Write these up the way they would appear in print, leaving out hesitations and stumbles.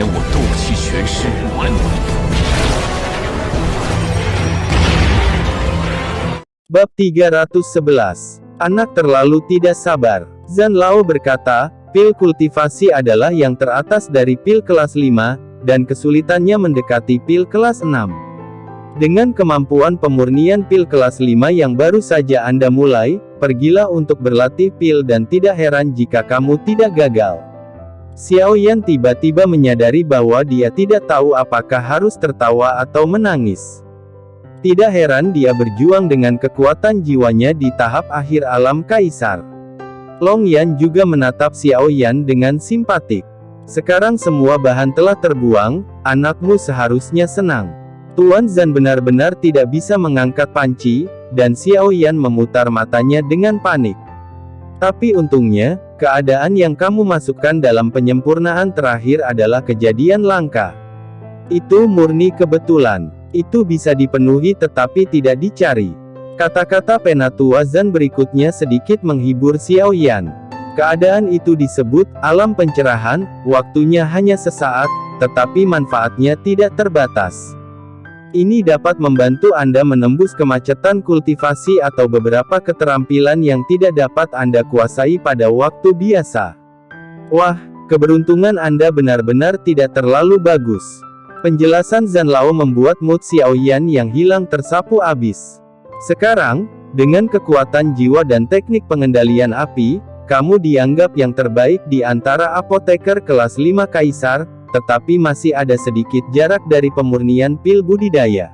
年我斗气全失，完。Bab 311. Anak terlalu tidak sabar. Zhan Lao berkata, pil kultivasi adalah yang teratas dari pil kelas 5, dan kesulitannya mendekati pil kelas 6. Dengan kemampuan pemurnian pil kelas 5 yang baru saja Anda mulai, pergilah untuk berlatih pil dan tidak heran jika kamu tidak gagal. Xiao Yan tiba-tiba menyadari bahwa dia tidak tahu apakah harus tertawa atau menangis. Tidak heran dia berjuang dengan kekuatan jiwanya di tahap akhir alam kaisar. Long Yan juga menatap Xiao Yan dengan simpatik. Sekarang semua bahan telah terbuang, anakmu seharusnya senang. Tuan Zhan benar-benar tidak bisa mengangkat panci, dan Xiao Yan memutar matanya dengan panik. Tapi untungnya, keadaan yang kamu masukkan dalam penyempurnaan terakhir adalah kejadian langka. Itu murni kebetulan. Itu bisa dipenuhi tetapi tidak dicari. Kata-kata penatua Zhan berikutnya sedikit menghibur Xiao Yan. Keadaan itu disebut alam pencerahan, waktunya hanya sesaat, tetapi manfaatnya tidak terbatas. Ini dapat membantu Anda menembus kemacetan kultivasi atau beberapa keterampilan yang tidak dapat Anda kuasai pada waktu biasa. Wah, keberuntungan Anda benar-benar tidak terlalu bagus. Penjelasan Zhan Lao membuat mood Xiao Yan yang hilang tersapu abis. Sekarang, dengan kekuatan jiwa dan teknik pengendalian api, kamu dianggap yang terbaik di antara apoteker kelas 5 kaisar, tetapi masih ada sedikit jarak dari pemurnian pil budidaya.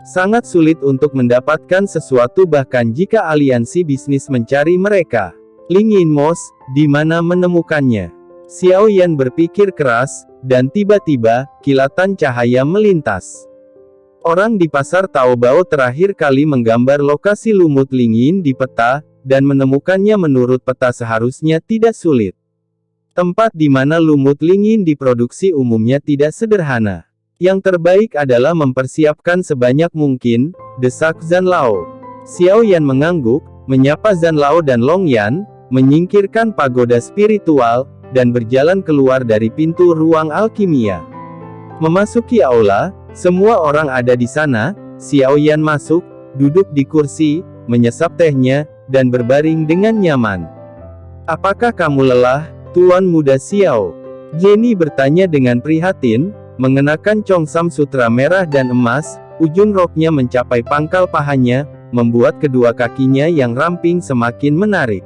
Sangat sulit untuk mendapatkan sesuatu bahkan jika aliansi bisnis mencari mereka. Ling Yinmos, di mana menemukannya? Xiao Yan berpikir keras, dan tiba-tiba, kilatan cahaya melintas. Orang di pasar Taobao terakhir kali menggambar lokasi lumut Ling Yin di peta, dan menemukannya menurut peta seharusnya tidak sulit. Tempat di mana lumut Ling Yin diproduksi umumnya tidak sederhana. Yang terbaik adalah mempersiapkan sebanyak mungkin, desak Zhan Lao. Xiao Yan mengangguk, menyapa Zhan Lao dan Long Yan, menyingkirkan pagoda spiritual, dan berjalan keluar dari pintu ruang alkimia. Memasuki aula, semua orang ada di sana. Xiao Yan masuk, duduk di kursi, menyesap tehnya, dan berbaring dengan nyaman. Apakah kamu lelah, Tuan Muda Xiao? Jenny bertanya dengan prihatin, mengenakan congsam sutra merah dan emas, ujung roknya mencapai pangkal pahanya, membuat kedua kakinya yang ramping semakin menarik.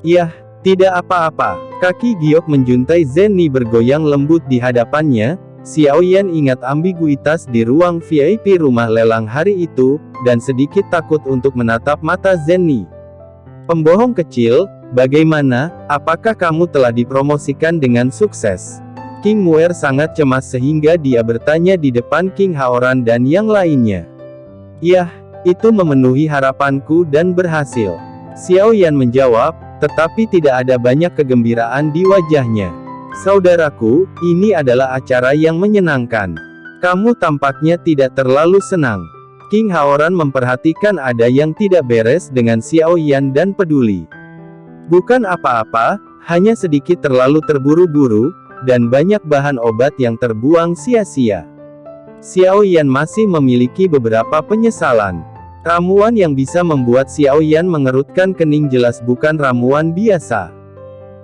Yah, tidak apa-apa. Kaki giok menjuntai Zenny bergoyang lembut di hadapannya. Xiao Yan ingat ambiguitas di ruang VIP rumah lelang hari itu, dan sedikit takut untuk menatap mata Zenny. Pembohong kecil, bagaimana, apakah kamu telah dipromosikan dengan sukses? King Muer sangat cemas sehingga dia bertanya di depan King Haoran dan yang lainnya. Yah, itu memenuhi harapanku dan berhasil. Xiao Yan menjawab, tetapi tidak ada banyak kegembiraan di wajahnya. Saudaraku, ini adalah acara yang menyenangkan. Kamu tampaknya tidak terlalu senang. King Haoran memperhatikan ada yang tidak beres dengan Xiao Yan dan peduli. Bukan apa-apa, hanya sedikit terlalu terburu-buru, dan banyak bahan obat yang terbuang sia-sia. Xiao Yan masih memiliki beberapa penyesalan. Ramuan yang bisa membuat Xiao Yan mengerutkan kening jelas bukan ramuan biasa.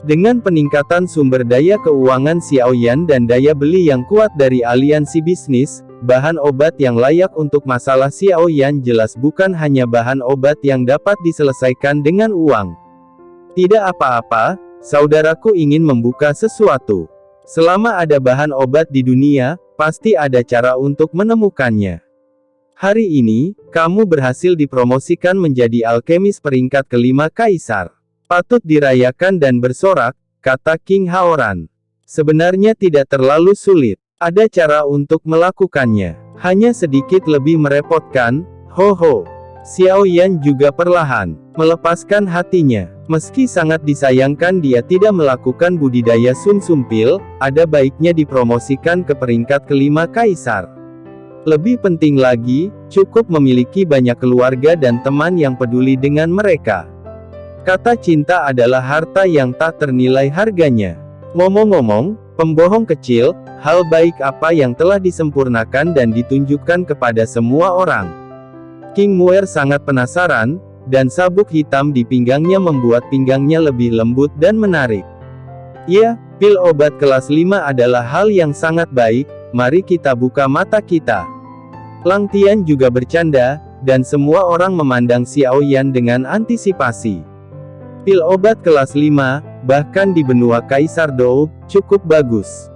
Dengan peningkatan sumber daya keuangan Xiao Yan dan daya beli yang kuat dari aliansi bisnis, bahan obat yang layak untuk masalah Xiao Yan jelas bukan hanya bahan obat yang dapat diselesaikan dengan uang. Tidak apa-apa, saudaraku ingin membuka sesuatu. Selama ada bahan obat di dunia, pasti ada cara untuk menemukannya. Hari ini, kamu berhasil dipromosikan menjadi alkemis peringkat kelima kaisar. Patut dirayakan dan bersorak, kata King Haoran. Sebenarnya tidak terlalu sulit. Ada cara untuk melakukannya. Hanya sedikit lebih merepotkan, ho. Xiao Yan juga perlahan melepaskan hatinya. Meski sangat disayangkan dia tidak melakukan budidaya Sun Sumpil, ada baiknya dipromosikan ke peringkat kelima kaisar. Lebih penting lagi, cukup memiliki banyak keluarga dan teman yang peduli dengan mereka. Kata cinta adalah harta yang tak ternilai harganya. Ngomong-ngomong, Pembohong kecil, hal baik apa yang telah disempurnakan dan ditunjukkan kepada semua orang? King Muer sangat penasaran, dan sabuk hitam di pinggangnya membuat pinggangnya lebih lembut dan menarik. Ya, pil obat kelas 5 adalah hal yang sangat baik, mari kita buka mata kita. Lang Tian juga bercanda, dan semua orang memandang Xiao Yan dengan antisipasi. Pil obat kelas 5, bahkan di benua Kaisar Dou, cukup bagus.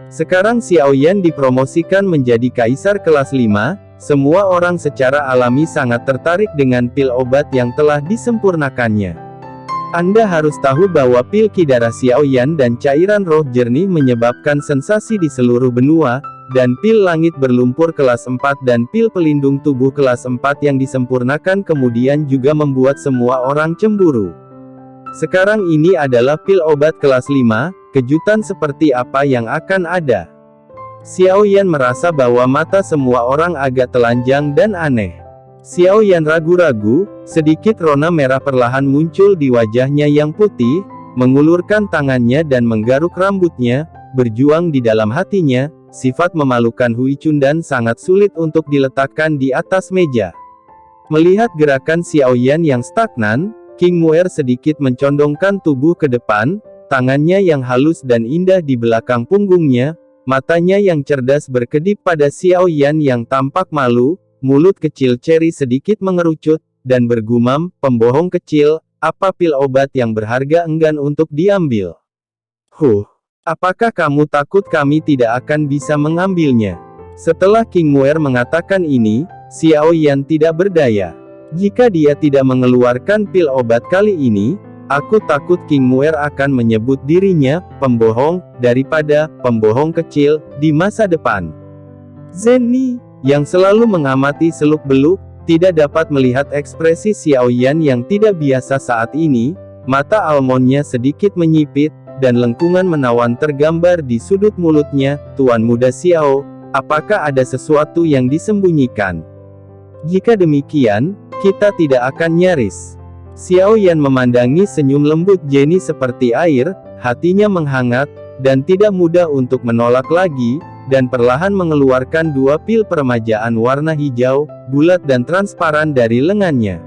Sekarang Xiao Yan dipromosikan menjadi Kaisar kelas 5, semua orang secara alami sangat tertarik dengan pil obat yang telah disempurnakannya. Anda harus tahu bahwa pil Ki darah Xiao Yan dan cairan roh jernih menyebabkan sensasi di seluruh benua, dan pil langit berlumpur kelas 4 dan pil pelindung tubuh kelas 4 yang disempurnakan kemudian juga membuat semua orang cemburu. Sekarang ini adalah pil obat kelas 5, kejutan seperti apa yang akan ada? Xiao Yan merasa bahwa mata semua orang agak telanjang dan aneh. Xiao Yan ragu-ragu, sedikit rona merah perlahan muncul di wajahnya yang putih, mengulurkan tangannya dan menggaruk rambutnya, berjuang di dalam hatinya, sifat memalukan Hui Chundan sangat sulit untuk diletakkan di atas meja. Melihat gerakan Xiao Yan yang stagnan, King Muer sedikit mencondongkan tubuh ke depan, tangannya yang halus dan indah di belakang punggungnya, matanya yang cerdas berkedip pada Xiao Yan yang tampak malu, mulut kecil Cherry sedikit mengerucut, dan bergumam, pembohong kecil, apa pil obat yang berharga enggan untuk diambil? Apakah kamu takut kami tidak akan bisa mengambilnya? Setelah King Muer mengatakan ini, Xiao Yan tidak berdaya. Jika dia tidak mengeluarkan pil obat kali ini, aku takut King Muer akan menyebut dirinya pembohong, daripada pembohong kecil di masa depan. Zenny, yang selalu mengamati seluk-beluk, tidak dapat melihat ekspresi Xiao Yan yang tidak biasa saat ini, mata almondnya sedikit menyipit, dan lengkungan menawan tergambar di sudut mulutnya. Tuan muda Xiao, apakah ada sesuatu yang disembunyikan? Jika demikian, kita tidak akan nyaris. Xiao Yan memandangi senyum lembut Jenny seperti air, hatinya menghangat, dan tidak mudah untuk menolak lagi, dan perlahan mengeluarkan 2 pil permajaan warna hijau, bulat dan transparan dari lengannya.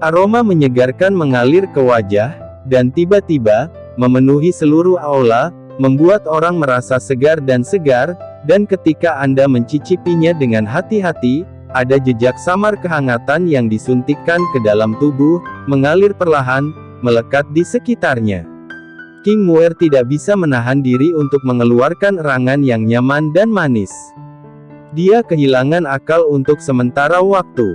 Aroma menyegarkan mengalir ke wajah, dan tiba-tiba, memenuhi seluruh aula, membuat orang merasa segar, dan ketika Anda mencicipinya dengan hati-hati, ada jejak samar kehangatan yang disuntikkan ke dalam tubuh, mengalir perlahan, melekat di sekitarnya. King Muer tidak bisa menahan diri untuk mengeluarkan erangan yang nyaman dan manis. Dia kehilangan akal untuk sementara waktu.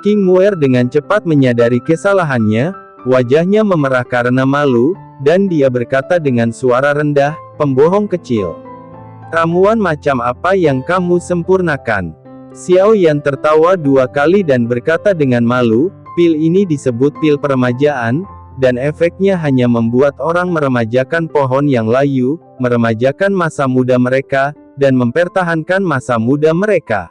King Muer dengan cepat menyadari kesalahannya, wajahnya memerah karena malu, dan dia berkata dengan suara rendah, pembohong kecil. Ramuan macam apa yang kamu sempurnakan? Xiao Yan tertawa 2 kali dan berkata dengan malu, pil ini disebut pil peremajaan, dan efeknya hanya membuat orang meremajakan pohon yang layu, meremajakan masa muda mereka, dan mempertahankan masa muda mereka.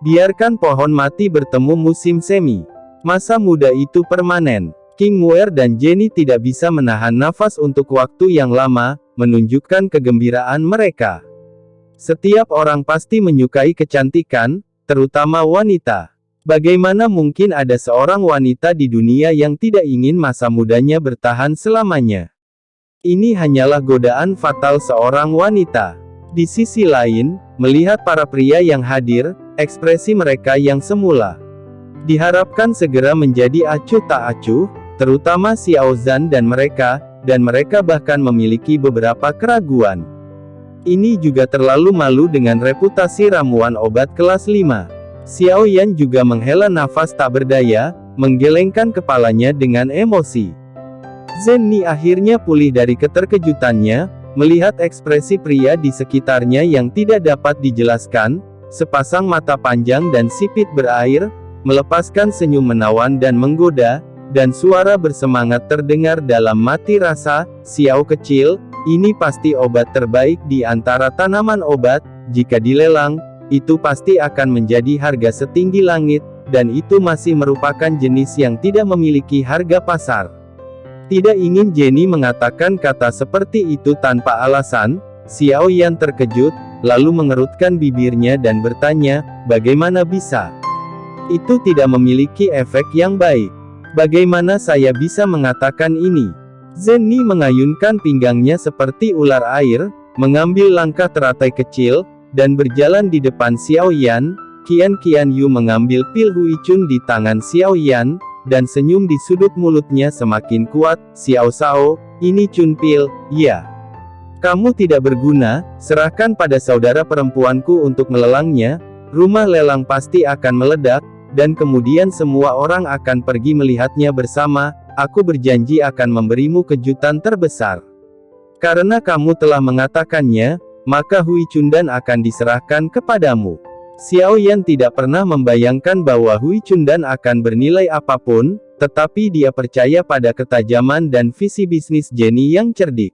Biarkan pohon mati bertemu musim semi. Masa muda itu permanen. King Muer dan Jenny tidak bisa menahan nafas untuk waktu yang lama, menunjukkan kegembiraan mereka. Setiap orang pasti menyukai kecantikan, terutama wanita. Bagaimana mungkin ada seorang wanita di dunia yang tidak ingin masa mudanya bertahan selamanya? Ini hanyalah godaan fatal seorang wanita. Di sisi lain, melihat para pria yang hadir, ekspresi mereka yang semula diharapkan segera menjadi acuh tak acuh, terutama Xiao Zhan dan mereka bahkan memiliki beberapa keraguan. Ini juga terlalu malu dengan reputasi ramuan obat kelas 5. Xiao Yan juga menghela nafas tak berdaya, menggelengkan kepalanya dengan emosi. Zenny akhirnya pulih dari keterkejutannya, melihat ekspresi pria di sekitarnya yang tidak dapat dijelaskan, sepasang mata panjang dan sipit berair, melepaskan senyum menawan dan menggoda, dan suara bersemangat terdengar dalam mati rasa, Xiao kecil, ini pasti obat terbaik di antara tanaman obat, jika dilelang, itu pasti akan menjadi harga setinggi langit, dan itu masih merupakan jenis yang tidak memiliki harga pasar. Tidak ingin Jenny mengatakan kata seperti itu tanpa alasan, Xiao Yan terkejut, lalu mengerutkan bibirnya dan bertanya, bagaimana bisa? Itu tidak memiliki efek yang baik. Bagaimana saya bisa mengatakan ini? Zenny mengayunkan pinggangnya seperti ular air, mengambil langkah teratai kecil, dan berjalan di depan Xiao Yan. Qian Yu mengambil pil Hui Chun di tangan Xiao Yan, dan senyum di sudut mulutnya semakin kuat. Xiao Shao, ini Chun pil, ya. Kamu tidak berguna, serahkan pada saudara perempuanku untuk melelangnya, rumah lelang pasti akan meledak, dan kemudian semua orang akan pergi melihatnya bersama. Aku berjanji akan memberimu kejutan terbesar. Karena kamu telah mengatakannya, maka Hui Chundan akan diserahkan kepadamu. Xiao Yan tidak pernah membayangkan bahwa Hui Chundan akan bernilai apapun, tetapi dia percaya pada ketajaman dan visi bisnis Jenny yang cerdik.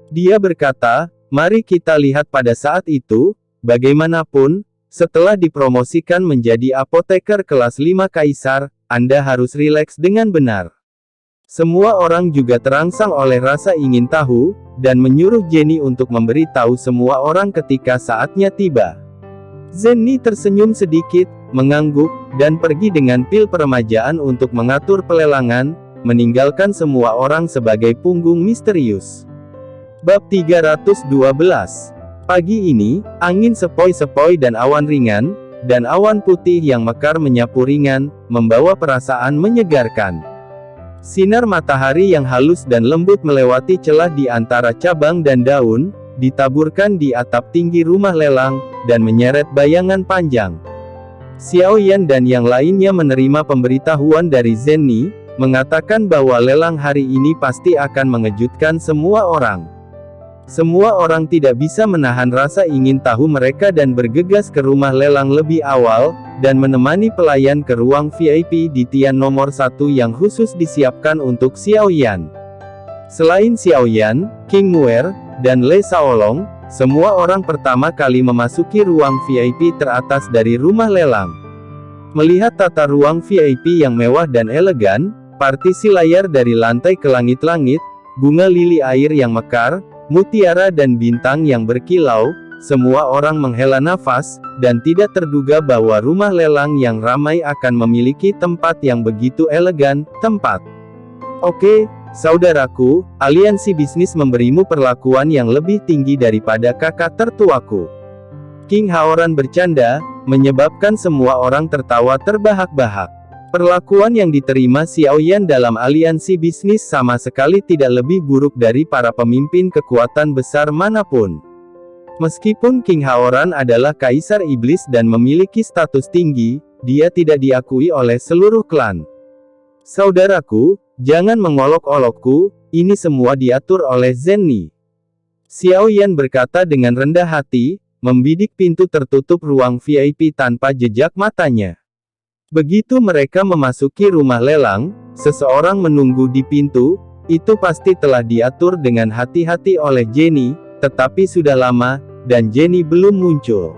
Dia berkata, mari kita lihat pada saat itu, bagaimanapun, setelah dipromosikan menjadi apoteker kelas 5 kaisar, Anda harus rileks dengan benar. Semua orang juga terangsang oleh rasa ingin tahu, dan menyuruh Jenny untuk memberi tahu semua orang ketika saatnya tiba. Zenny tersenyum sedikit, mengangguk, dan pergi dengan pil peremajaan untuk mengatur pelelangan, meninggalkan semua orang sebagai punggung misterius. Bab 312. Pagi ini, angin sepoi-sepoi dan awan ringan, dan awan putih yang mekar menyapu ringan, membawa perasaan menyegarkan. Sinar matahari yang halus dan lembut melewati celah di antara cabang dan daun, ditaburkan di atap tinggi rumah lelang, dan menyeret bayangan panjang. Xiao Yan dan yang lainnya menerima pemberitahuan dari Zenny, mengatakan bahwa lelang hari ini pasti akan mengejutkan semua orang. Semua orang tidak bisa menahan rasa ingin tahu mereka dan bergegas ke rumah lelang lebih awal, dan menemani pelayan ke ruang VIP di tian nomor 1 yang khusus disiapkan untuk Xiao Yan. Selain Xiao Yan, King Muer, dan Le Shaolong, semua orang pertama kali memasuki ruang VIP teratas dari rumah lelang. Melihat tata ruang VIP yang mewah dan elegan, partisi layar dari lantai ke langit-langit, bunga lili air yang mekar, mutiara dan bintang yang berkilau, semua orang menghela nafas, dan tidak terduga bahwa rumah lelang yang ramai akan memiliki tempat yang begitu elegan. Oke, saudaraku, aliansi bisnis memberimu perlakuan yang lebih tinggi daripada kakak tertuaku. King Haoran bercanda, menyebabkan semua orang tertawa terbahak-bahak. Perlakuan yang diterima Xiao Yan dalam aliansi bisnis sama sekali tidak lebih buruk dari para pemimpin kekuatan besar manapun. Meskipun King Haoran adalah kaisar iblis dan memiliki status tinggi, dia tidak diakui oleh seluruh klan. Saudaraku, jangan mengolok-olokku, ini semua diatur oleh Zenny. Xiao Yan berkata dengan rendah hati, membidik pintu tertutup ruang VIP tanpa jejak matanya. Begitu mereka memasuki rumah lelang, seseorang menunggu di pintu, itu pasti telah diatur dengan hati-hati oleh Jenny, tetapi sudah lama, dan Jenny belum muncul.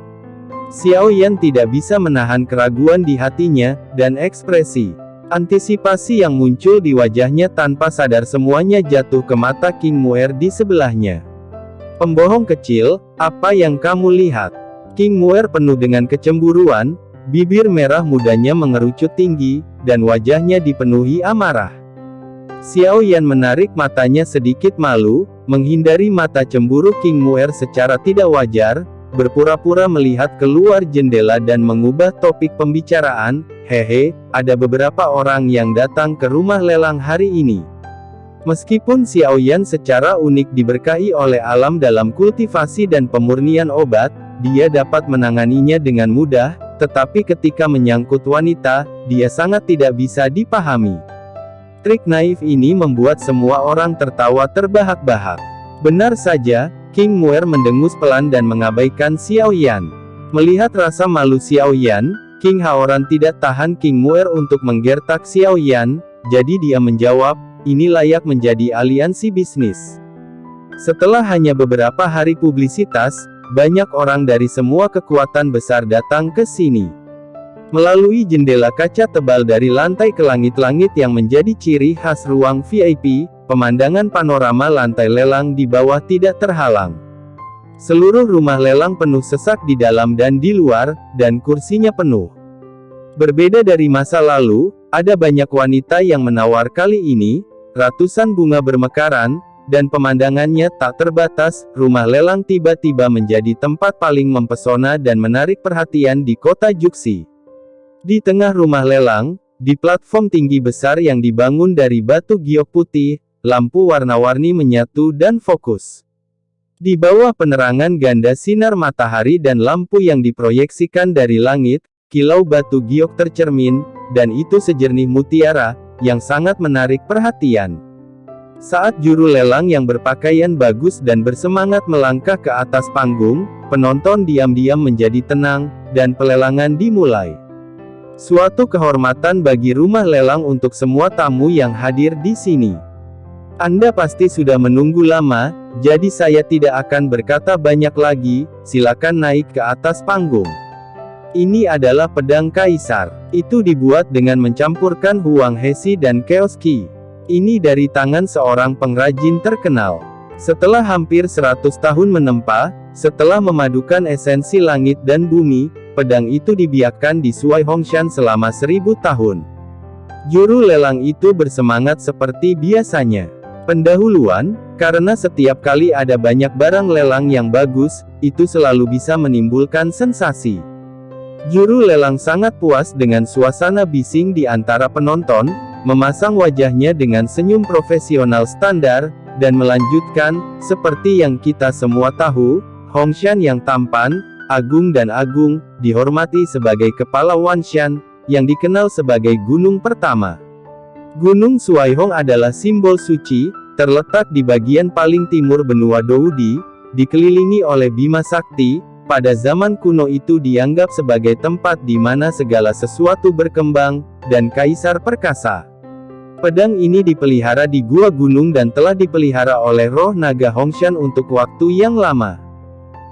Xiao Yan tidak bisa menahan keraguan di hatinya, dan ekspresi antisipasi yang muncul di wajahnya tanpa sadar semuanya jatuh ke mata King Muer di sebelahnya. Pembohong kecil, apa yang kamu lihat? King Muer penuh dengan kecemburuan, bibir merah mudanya mengerucut tinggi, dan wajahnya dipenuhi amarah. Xiao Yan menarik matanya sedikit malu, menghindari mata cemburu King Muer secara tidak wajar, berpura-pura melihat keluar jendela dan mengubah topik pembicaraan. Hehe, ada beberapa orang yang datang ke rumah lelang hari ini. Meskipun Xiao Yan secara unik diberkahi oleh alam dalam kultivasi dan pemurnian obat, dia dapat menanganinya dengan mudah, tetapi ketika menyangkut wanita, dia sangat tidak bisa dipahami. Trik naif ini membuat semua orang tertawa terbahak-bahak. Benar saja, King Muer mendengus pelan dan mengabaikan Xiao Yan. Melihat rasa malu Xiao Yan, King Haoran tidak tahan King Muer untuk menggertak Xiao Yan, jadi dia menjawab, ini layak menjadi aliansi bisnis. Setelah hanya beberapa hari publisitas, banyak orang dari semua kekuatan besar datang ke sini. Melalui jendela kaca tebal dari lantai ke langit-langit yang menjadi ciri khas ruang VIP, pemandangan panorama lantai lelang di bawah tidak terhalang. Seluruh rumah lelang penuh sesak di dalam dan di luar, dan kursinya penuh. Berbeda dari masa lalu, ada banyak wanita yang menawar kali ini, ratusan bunga bermekaran, dan pemandangannya tak terbatas. Rumah lelang tiba-tiba menjadi tempat paling mempesona dan menarik perhatian di kota Juxi. Di tengah rumah lelang, di platform tinggi besar yang dibangun dari batu giok putih, lampu warna-warni menyatu dan fokus. Di bawah penerangan ganda sinar matahari dan lampu yang diproyeksikan dari langit, kilau batu giok tercermin, dan itu sejernih mutiara, yang sangat menarik perhatian. Saat juru lelang yang berpakaian bagus dan bersemangat melangkah ke atas panggung, penonton diam-diam menjadi tenang, dan pelelangan dimulai. Suatu kehormatan bagi rumah lelang untuk semua tamu yang hadir di sini. Anda pasti sudah menunggu lama, jadi saya tidak akan berkata banyak lagi, silakan naik ke atas panggung. Ini adalah pedang kaisar. Itu dibuat dengan mencampurkan huang hesi dan chaos ki. Ini dari tangan seorang pengrajin terkenal. Setelah hampir 100 tahun menempa, setelah memadukan esensi langit dan bumi, pedang itu dibiarkan di Suai Hongshan selama 1000 tahun. Juru lelang itu bersemangat seperti biasanya. Pendahuluan, karena setiap kali ada banyak barang lelang yang bagus, itu selalu bisa menimbulkan sensasi. Juru lelang sangat puas dengan suasana bising di antara penonton, memasang wajahnya dengan senyum profesional standar, dan melanjutkan, seperti yang kita semua tahu, Hongshan yang tampan, agung dan agung, dihormati sebagai kepala Wanshan, yang dikenal sebagai gunung pertama. Gunung Suaihong adalah simbol suci, terletak di bagian paling timur benua Doudi, dikelilingi oleh Bima Sakti. Pada zaman kuno itu dianggap sebagai tempat di mana segala sesuatu berkembang, dan kaisar perkasa. Pedang ini dipelihara di gua gunung dan telah dipelihara oleh roh naga Hongshan untuk waktu yang lama.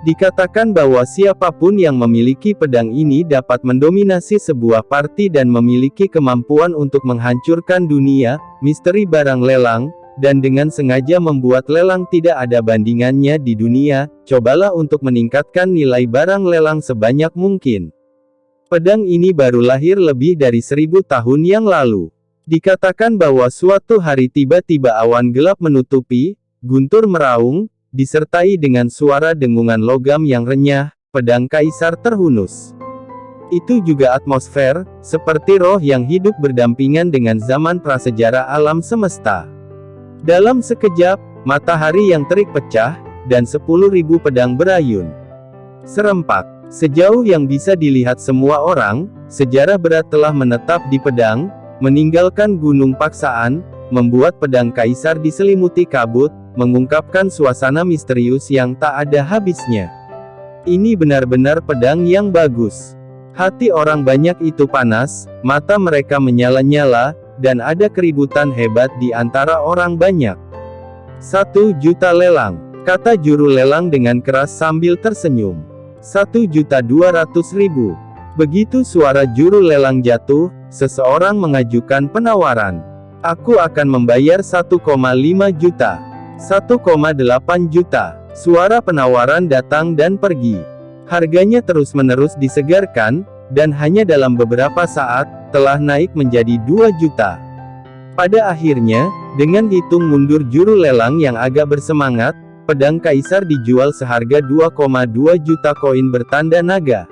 Dikatakan bahwa siapapun yang memiliki pedang ini dapat mendominasi sebuah parti dan memiliki kemampuan untuk menghancurkan dunia, misteri barang lelang, dan dengan sengaja membuat lelang tidak ada bandingannya di dunia. Cobalah untuk meningkatkan nilai barang lelang sebanyak mungkin. Pedang ini baru lahir lebih dari 1000 tahun yang lalu. Dikatakan bahwa suatu hari tiba-tiba awan gelap menutupi, guntur meraung, disertai dengan suara dengungan logam yang renyah, pedang kaisar terhunus. Itu juga atmosfer, seperti roh yang hidup berdampingan dengan zaman prasejarah alam semesta. Dalam sekejap, matahari yang terik pecah, dan 10.000 pedang berayun. Serempak. Sejauh yang bisa dilihat semua orang, sejarah berat telah menetap di pedang, meninggalkan gunung paksaan, membuat pedang kaisar diselimuti kabut, mengungkapkan suasana misterius yang tak ada habisnya. Ini benar-benar pedang yang bagus. Hati orang banyak itu panas, mata mereka menyala-nyala, dan ada keributan hebat di antara orang banyak. 1 juta lelang, kata juru lelang dengan keras sambil tersenyum. 1.200.000. Begitu suara juru lelang jatuh, seseorang mengajukan penawaran. Aku akan membayar 1,5 juta. 1,8 juta. Suara penawaran datang dan pergi. Harganya terus-menerus disegarkan, dan hanya dalam beberapa saat, telah naik menjadi 2 juta. Pada akhirnya, dengan hitung mundur juru lelang yang agak bersemangat, pedang kaisar dijual seharga 2,2 juta koin bertanda naga.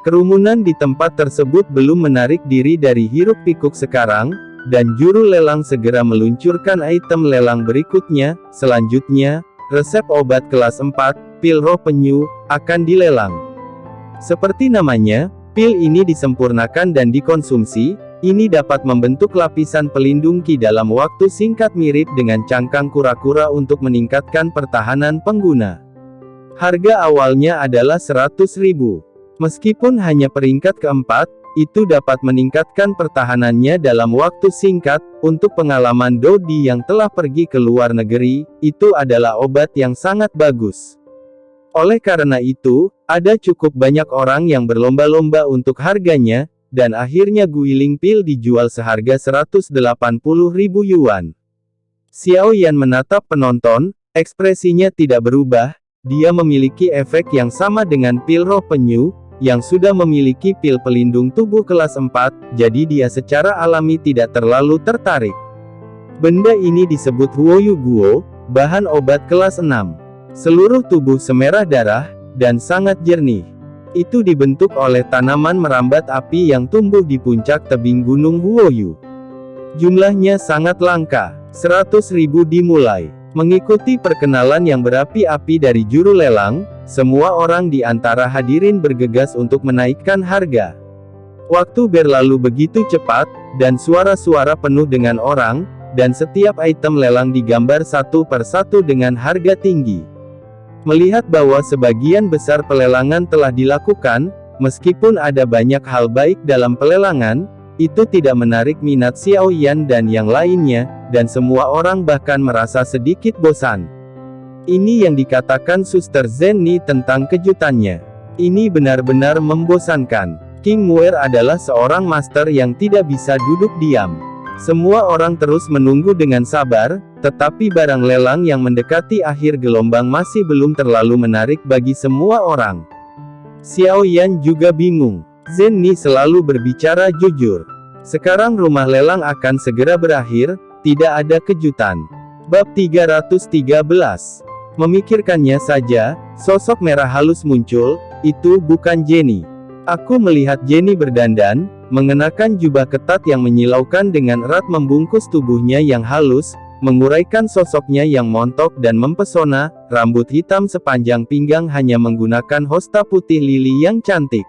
Kerumunan di tempat tersebut belum menarik diri dari hiruk-pikuk sekarang, dan juru lelang segera meluncurkan item lelang berikutnya. Selanjutnya, resep obat kelas 4, pil roh penyu, akan dilelang. Seperti namanya, pil ini disempurnakan dan dikonsumsi. Ini dapat membentuk lapisan pelindung ki dalam waktu singkat mirip dengan cangkang kura-kura untuk meningkatkan pertahanan pengguna. Harga awalnya adalah 100.000. Meskipun hanya peringkat keempat, itu dapat meningkatkan pertahanannya dalam waktu singkat. Untuk pengalaman Dodi yang telah pergi ke luar negeri, itu adalah obat yang sangat bagus. Oleh karena itu, ada cukup banyak orang yang berlomba-lomba untuk harganya, dan akhirnya Guiling Pil dijual seharga 180.000 yuan. Xiao Yan menatap penonton, ekspresinya tidak berubah. dia memiliki efek yang sama dengan pil roh penyu, yang sudah memiliki pil pelindung tubuh kelas 4, jadi dia secara alami tidak terlalu tertarik. Benda ini disebut Huoyu Guo, bahan obat kelas 6. Seluruh tubuh semerah darah, dan sangat jernih. Itu dibentuk oleh tanaman merambat api yang tumbuh di puncak tebing gunung Huoyu. Jumlahnya sangat langka, 100.000 dimulai. Mengikuti perkenalan yang berapi-api dari juru lelang, semua orang di antara hadirin bergegas untuk menaikkan harga. Waktu berlalu begitu cepat, dan suara-suara penuh dengan orang, dan setiap item lelang digambar satu per satu dengan harga tinggi. Melihat bahwa sebagian besar pelelangan telah dilakukan, meskipun ada banyak hal baik dalam pelelangan, itu tidak menarik minat Xiao Yan dan yang lainnya, dan semua orang bahkan merasa sedikit bosan. Ini yang dikatakan Suster Zenny tentang kejutannya. Ini benar-benar membosankan. King Muer adalah seorang master yang tidak bisa duduk diam. Semua orang terus menunggu dengan sabar, tetapi barang lelang yang mendekati akhir gelombang masih belum terlalu menarik bagi semua orang. Xiao Yan juga bingung. Zenny selalu berbicara jujur. Sekarang rumah lelang akan segera berakhir, tidak ada kejutan. Bab 313. Memikirkannya saja, sosok merah halus muncul, itu bukan Jenny. Aku melihat Jenny berdandan, mengenakan jubah ketat yang menyilaukan dengan erat membungkus tubuhnya yang halus, menguraikan sosoknya yang montok dan mempesona, rambut hitam sepanjang pinggang hanya menggunakan hosta putih lili yang cantik.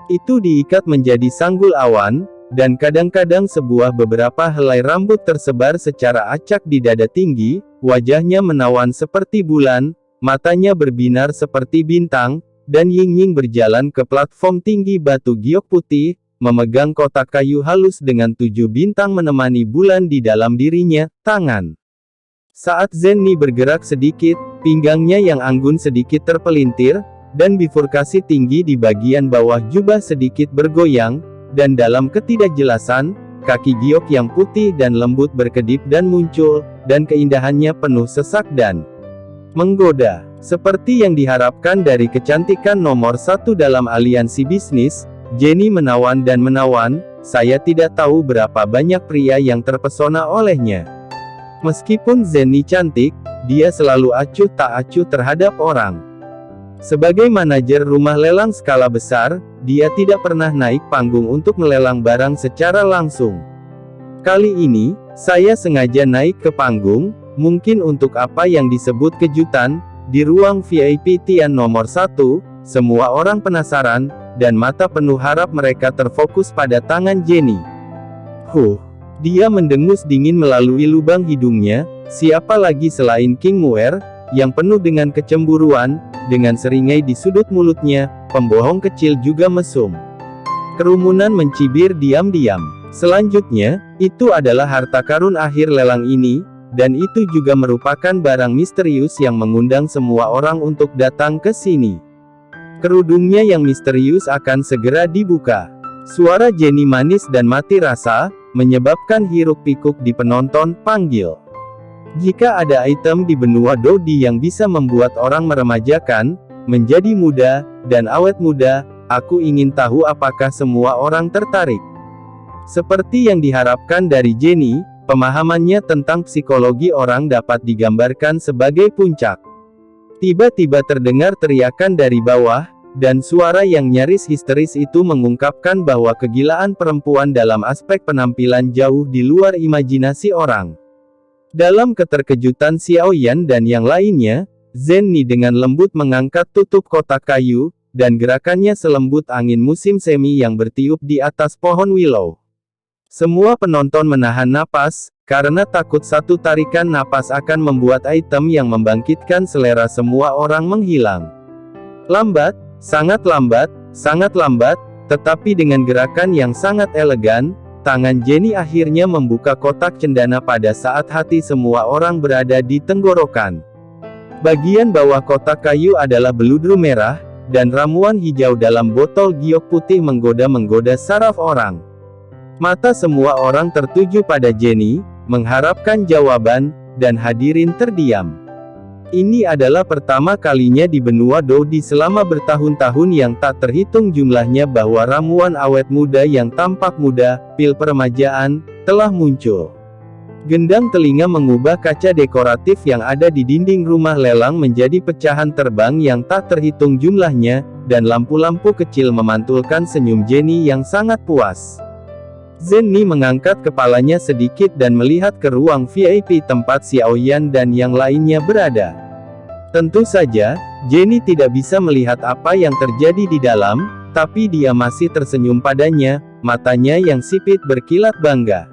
Itu diikat menjadi sanggul awan, dan kadang-kadang beberapa helai rambut tersebar secara acak di dada tinggi, wajahnya menawan seperti bulan, matanya berbinar seperti bintang, dan Ying-Ying berjalan ke platform tinggi batu giok putih, memegang kotak kayu halus dengan 7 bintang menemani bulan di dalam dirinya, tangan. Saat Zenny bergerak sedikit, pinggangnya yang anggun sedikit terpelintir, dan bifurkasi tinggi di bagian bawah jubah sedikit bergoyang, dan dalam ketidakjelasan, kaki giok yang putih dan lembut berkedip dan muncul, dan keindahannya penuh sesak dan menggoda. Seperti yang diharapkan dari kecantikan nomor 1 dalam aliansi bisnis, Jenny menawan dan menawan, saya tidak tahu berapa banyak pria yang terpesona olehnya. Meskipun Zenny cantik, dia selalu acuh tak acuh terhadap orang. Sebagai manajer rumah lelang skala besar, dia tidak pernah naik panggung untuk melelang barang secara langsung. Kali ini, saya sengaja naik ke panggung, mungkin untuk apa yang disebut kejutan, di ruang VIP Tian nomor 1, semua orang penasaran, dan mata penuh harap mereka terfokus pada tangan Jenny. Dia mendengus dingin melalui lubang hidungnya, siapa lagi selain King Muer, yang penuh dengan kecemburuan, dengan seringai di sudut mulutnya, pembohong kecil juga mesum. Kerumunan mencibir diam-diam. Selanjutnya, itu adalah harta karun akhir lelang ini, dan itu juga merupakan barang misterius yang mengundang semua orang untuk datang ke sini. Kerudungnya yang misterius akan segera dibuka. Suara Jenny manis dan mati rasa, menyebabkan hiruk-pikuk di penonton, panggil. Jika ada item di benua Dodi yang bisa membuat orang meremajakan, menjadi muda, dan awet muda, aku ingin tahu apakah semua orang tertarik. Seperti yang diharapkan dari Jenny, pemahamannya tentang psikologi orang dapat digambarkan sebagai puncak. Tiba-tiba terdengar teriakan dari bawah, dan suara yang nyaris histeris itu mengungkapkan bahwa kegilaan perempuan dalam aspek penampilan jauh di luar imajinasi orang. Dalam keterkejutan Xiao Yan dan yang lainnya, Zenny dengan lembut mengangkat tutup kotak kayu, dan gerakannya selembut angin musim semi yang bertiup di atas pohon willow. Semua penonton menahan napas, karena takut satu tarikan napas akan membuat item yang membangkitkan selera semua orang menghilang. Lambat, sangat lambat, tetapi dengan gerakan yang sangat elegan, tangan Jenny akhirnya membuka kotak cendana pada saat hati semua orang berada di tenggorokan. Bagian bawah kotak kayu adalah beludru merah, dan ramuan hijau dalam botol giok putih menggoda-menggoda saraf orang. Mata semua orang tertuju pada Jenny, mengharapkan jawaban, dan hadirin terdiam. Ini adalah pertama kalinya di benua Dodi selama bertahun-tahun yang tak terhitung jumlahnya bahwa ramuan awet muda yang tampak muda, pil peremajaan, telah muncul. Gendang telinga mengubah kaca dekoratif yang ada di dinding rumah lelang menjadi pecahan terbang yang tak terhitung jumlahnya, dan lampu-lampu kecil memantulkan senyum Jenny yang sangat puas. Zenny mengangkat kepalanya sedikit dan melihat ke ruang VIP tempat Xiaoyan dan yang lainnya berada. Tentu saja, Jenny tidak bisa melihat apa yang terjadi di dalam, tapi dia masih tersenyum padanya, matanya yang sipit berkilat bangga.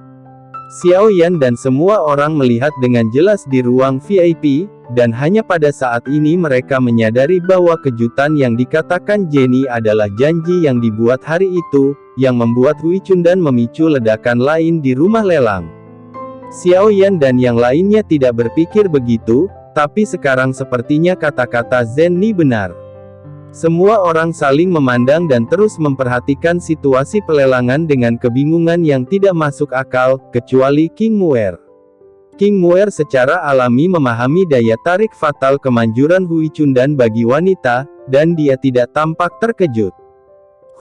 Xiaoyan dan semua orang melihat dengan jelas di ruang VIP, dan hanya pada saat ini mereka menyadari bahwa kejutan yang dikatakan Jenny adalah janji yang dibuat hari itu, yang membuat Hui Chundan memicu ledakan lain di rumah lelang. Xiaoyan dan yang lainnya tidak berpikir begitu, tapi sekarang sepertinya kata-kata Zenny benar. Semua orang saling memandang dan terus memperhatikan situasi pelelangan dengan kebingungan yang tidak masuk akal, kecuali King Muer. King Muer secara alami memahami daya tarik fatal kemanjuran Hui Chundan bagi wanita, dan dia tidak tampak terkejut.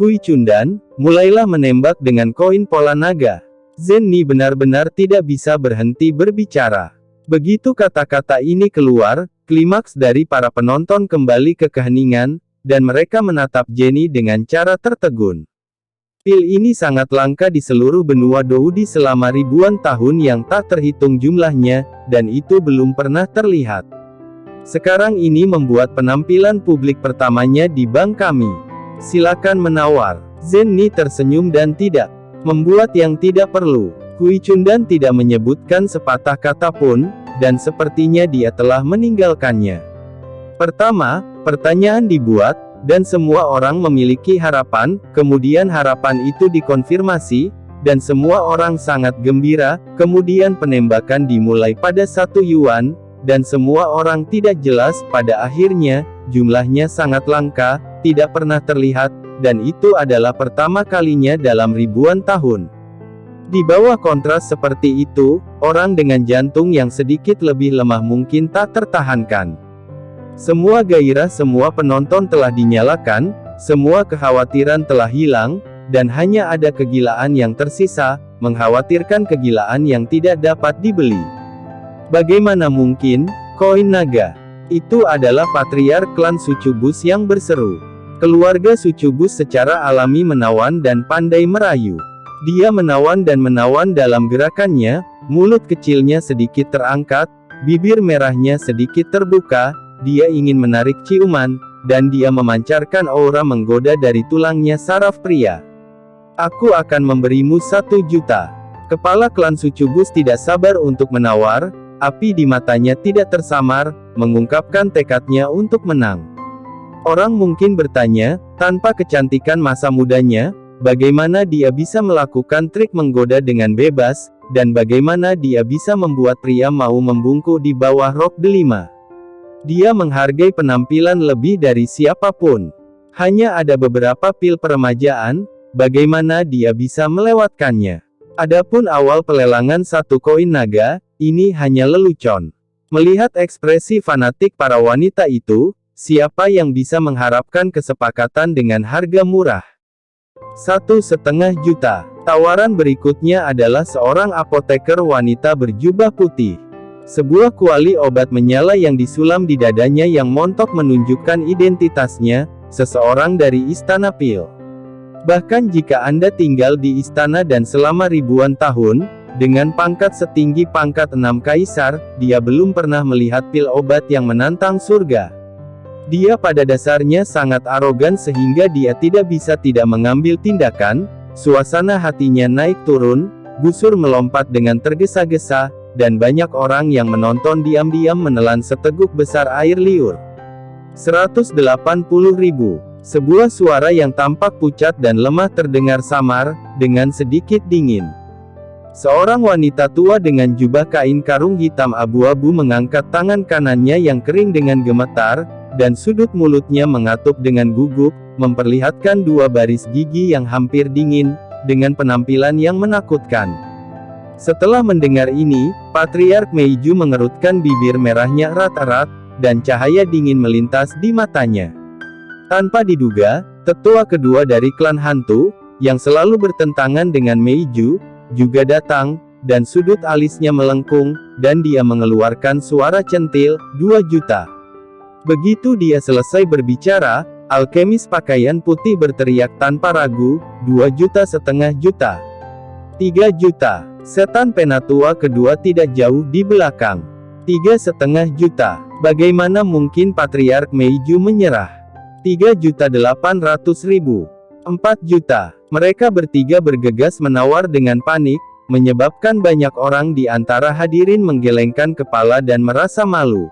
Hui Chundan, mulailah menembak dengan koin pola naga. Zenny benar-benar tidak bisa berhenti berbicara. Begitu kata-kata ini keluar, klimaks dari para penonton kembali ke keheningan, dan mereka menatap Jenny dengan cara tertegun. Pil ini sangat langka di seluruh benua Doudi selama ribuan tahun yang tak terhitung jumlahnya, dan itu belum pernah terlihat. Sekarang ini membuat penampilan publik pertamanya di bank kami. Silakan menawar. Zenny tersenyum dan tidak membuat yang tidak perlu. Hui Chundan tidak menyebutkan sepatah kata pun, dan sepertinya dia telah meninggalkannya. Pertama, pertanyaan dibuat, dan semua orang memiliki harapan, kemudian harapan itu dikonfirmasi, dan semua orang sangat gembira, kemudian penembakan dimulai pada 1 Yuan, dan semua orang tidak jelas, pada akhirnya, jumlahnya sangat langka, tidak pernah terlihat, dan itu adalah pertama kalinya dalam ribuan tahun. Di bawah kontras seperti itu, orang dengan jantung yang sedikit lebih lemah mungkin tak tertahankan. Semua gairah semua penonton telah dinyalakan, semua kekhawatiran telah hilang, dan hanya ada kegilaan yang tersisa, mengkhawatirkan kegilaan yang tidak dapat dibeli. Bagaimana mungkin, koin naga? Itu adalah patriark klan Sucubus yang berseru. Keluarga Sucubus secara alami menawan dan pandai merayu. Dia menawan dan menawan dalam gerakannya, mulut kecilnya sedikit terangkat, bibir merahnya sedikit terbuka, dia ingin menarik ciuman, dan dia memancarkan aura menggoda dari tulangnya saraf pria. Aku akan memberimu 1 juta. Kepala klan Sucubus tidak sabar untuk menawar, api di matanya tidak tersamar, mengungkapkan tekadnya untuk menang. Orang mungkin bertanya, tanpa kecantikan masa mudanya, bagaimana dia bisa melakukan trik menggoda dengan bebas, dan bagaimana dia bisa membuat pria mau membungkuk di bawah rok delima. Dia menghargai penampilan lebih dari siapapun. Hanya ada beberapa pil peremajaan, bagaimana dia bisa melewatkannya. Adapun awal pelelangan 1 koin naga, ini hanya lelucon. Melihat ekspresi fanatik para wanita itu, siapa yang bisa mengharapkan kesepakatan dengan harga murah? 1,5 juta. Tawaran berikutnya adalah seorang apoteker wanita berjubah putih. Sebuah kuali obat menyala yang disulam di dadanya yang montok menunjukkan identitasnya, seseorang dari Istana Pil. Bahkan jika Anda tinggal di istana dan selama ribuan tahun, dengan pangkat setinggi pangkat 6 kaisar, dia belum pernah melihat pil obat yang menantang surga. Dia pada dasarnya sangat arogan sehingga dia tidak bisa tidak mengambil tindakan, suasana hatinya naik turun, busur melompat dengan tergesa-gesa, dan banyak orang yang menonton diam-diam menelan seteguk besar air liur. 180.000. Sebuah suara yang tampak pucat dan lemah terdengar samar, dengan sedikit dingin. Seorang wanita tua dengan jubah kain karung hitam abu-abu mengangkat tangan kanannya yang kering dengan gemetar, dan sudut mulutnya mengatup dengan gugup, memperlihatkan 2 baris gigi yang hampir dingin, dengan penampilan yang menakutkan. Setelah mendengar ini, Patriark Meiju mengerutkan bibir merahnya erat-erat, dan cahaya dingin melintas di matanya. Tanpa diduga, tetua kedua dari klan hantu, yang selalu bertentangan dengan Meiju, juga datang, dan sudut alisnya melengkung, dan dia mengeluarkan suara centil, 2 juta. Begitu dia selesai berbicara, alkemis pakaian putih berteriak tanpa ragu, 2,5 juta. 3 juta. Setan penatua kedua tidak jauh di belakang. 3,5 juta. Bagaimana mungkin Patriark Meiju menyerah? 3.800.000. 4 juta. Mereka bertiga bergegas menawar dengan panik, menyebabkan banyak orang di antara hadirin menggelengkan kepala dan merasa malu.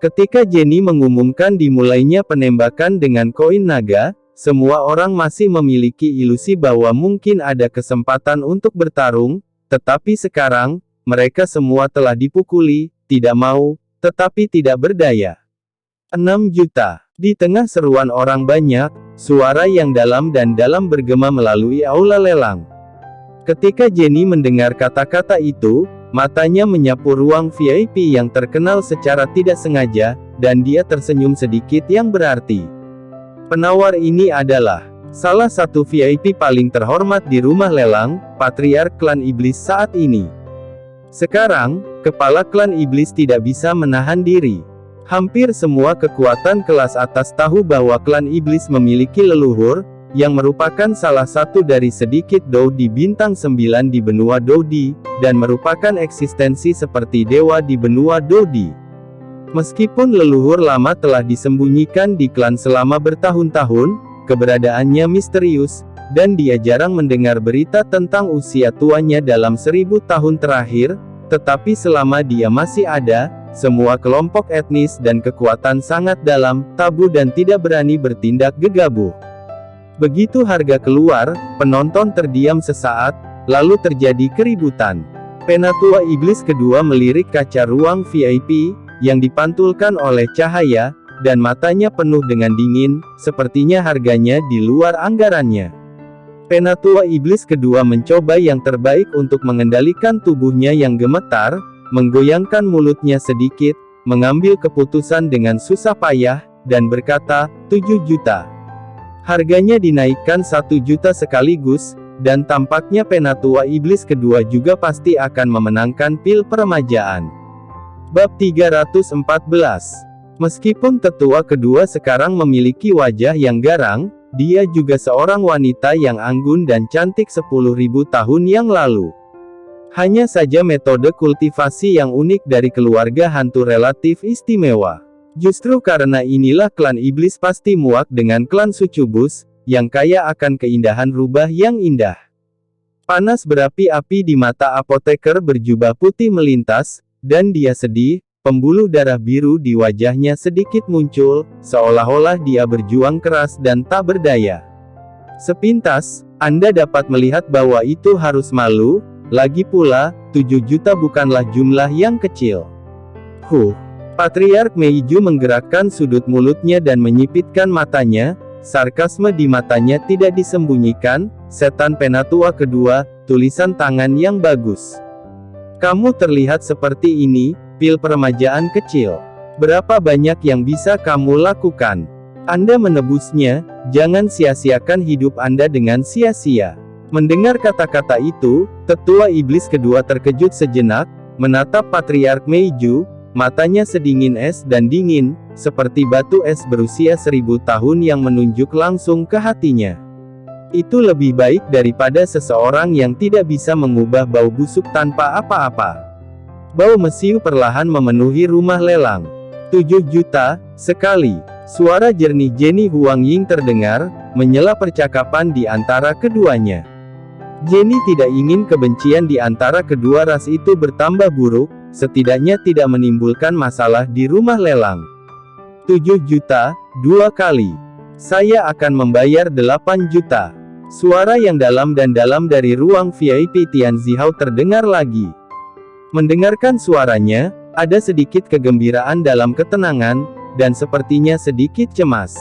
Ketika Jenny mengumumkan dimulainya penembakan dengan koin naga, semua orang masih memiliki ilusi bahwa mungkin ada kesempatan untuk bertarung, tetapi sekarang, mereka semua telah dipukuli, tidak mau, tetapi tidak berdaya. 6 juta. Di tengah seruan orang banyak, suara yang dalam dan dalam bergema melalui aula lelang. Ketika Jenny mendengar kata-kata itu, matanya menyapu ruang VIP yang terkenal secara tidak sengaja, dan dia tersenyum sedikit yang berarti. Penawar ini adalah salah satu VIP paling terhormat di rumah lelang, Patriark Klan Iblis saat ini. Sekarang, kepala klan Iblis tidak bisa menahan diri. Hampir semua kekuatan kelas atas tahu bahwa klan Iblis memiliki leluhur, yang merupakan salah satu dari sedikit Doudi bintang 9 di benua Doudi, dan merupakan eksistensi seperti dewa di benua Doudi. Meskipun leluhur lama telah disembunyikan di klan selama bertahun-tahun, keberadaannya misterius, dan dia jarang mendengar berita tentang usia tuanya dalam 1000 tahun terakhir, tetapi selama dia masih ada, semua kelompok etnis dan kekuatan sangat dalam, tabu dan tidak berani bertindak gegabah. Begitu harga keluar, penonton terdiam sesaat, lalu terjadi keributan. Penatua Iblis kedua melirik kaca ruang VIP, yang dipantulkan oleh cahaya, dan matanya penuh dengan dingin, sepertinya harganya di luar anggarannya. Penatua Iblis kedua mencoba yang terbaik untuk mengendalikan tubuhnya yang gemetar, menggoyangkan mulutnya sedikit, mengambil keputusan dengan susah payah, dan berkata, 7 juta. Harganya dinaikkan 1 juta sekaligus, dan tampaknya penatua Iblis kedua juga pasti akan memenangkan pil peremajaan. Bab 314. Meskipun tetua kedua sekarang memiliki wajah yang garang, dia juga seorang wanita yang anggun dan cantik 10.000 tahun yang lalu. Hanya saja metode kultivasi yang unik dari keluarga hantu relatif istimewa. Justru karena inilah klan Iblis pasti muak dengan klan Sucubus, yang kaya akan keindahan rubah yang indah. Panas berapi-api di mata apoteker berjubah putih melintas, dan dia sedih, pembuluh darah biru di wajahnya sedikit muncul, seolah-olah dia berjuang keras dan tak berdaya. Sepintas, Anda dapat melihat bahwa itu harus malu. Lagi pula, 7 juta bukanlah jumlah yang kecil. Patriark Meiju menggerakkan sudut mulutnya dan menyipitkan matanya, sarkasme di matanya tidak disembunyikan. Setan penatua kedua, tulisan tangan yang bagus. Kamu terlihat seperti ini, pil peremajaan kecil. Berapa banyak yang bisa kamu lakukan? Anda menebusnya, jangan sia-siakan hidup Anda dengan sia-sia. Mendengar kata-kata itu, tetua Iblis kedua terkejut sejenak, menatap Patriark Meiju, matanya sedingin es dan dingin, seperti batu es berusia 1000 tahun yang menunjuk langsung ke hatinya. Itu lebih baik daripada seseorang yang tidak bisa mengubah bau busuk tanpa apa-apa. Bau mesiu perlahan memenuhi rumah lelang. 7 juta, sekali. Suara jernih Jenny Huang Ying terdengar, menyela percakapan di antara keduanya. Jenny tidak ingin kebencian di antara kedua ras itu bertambah buruk, setidaknya tidak menimbulkan masalah di rumah lelang. 7 juta, 2 kali. Saya akan membayar 8 juta. Suara yang dalam dan dalam dari ruang VIP Tian Zihao terdengar lagi. Mendengarkan suaranya, ada sedikit kegembiraan dalam ketenangan, dan sepertinya sedikit cemas.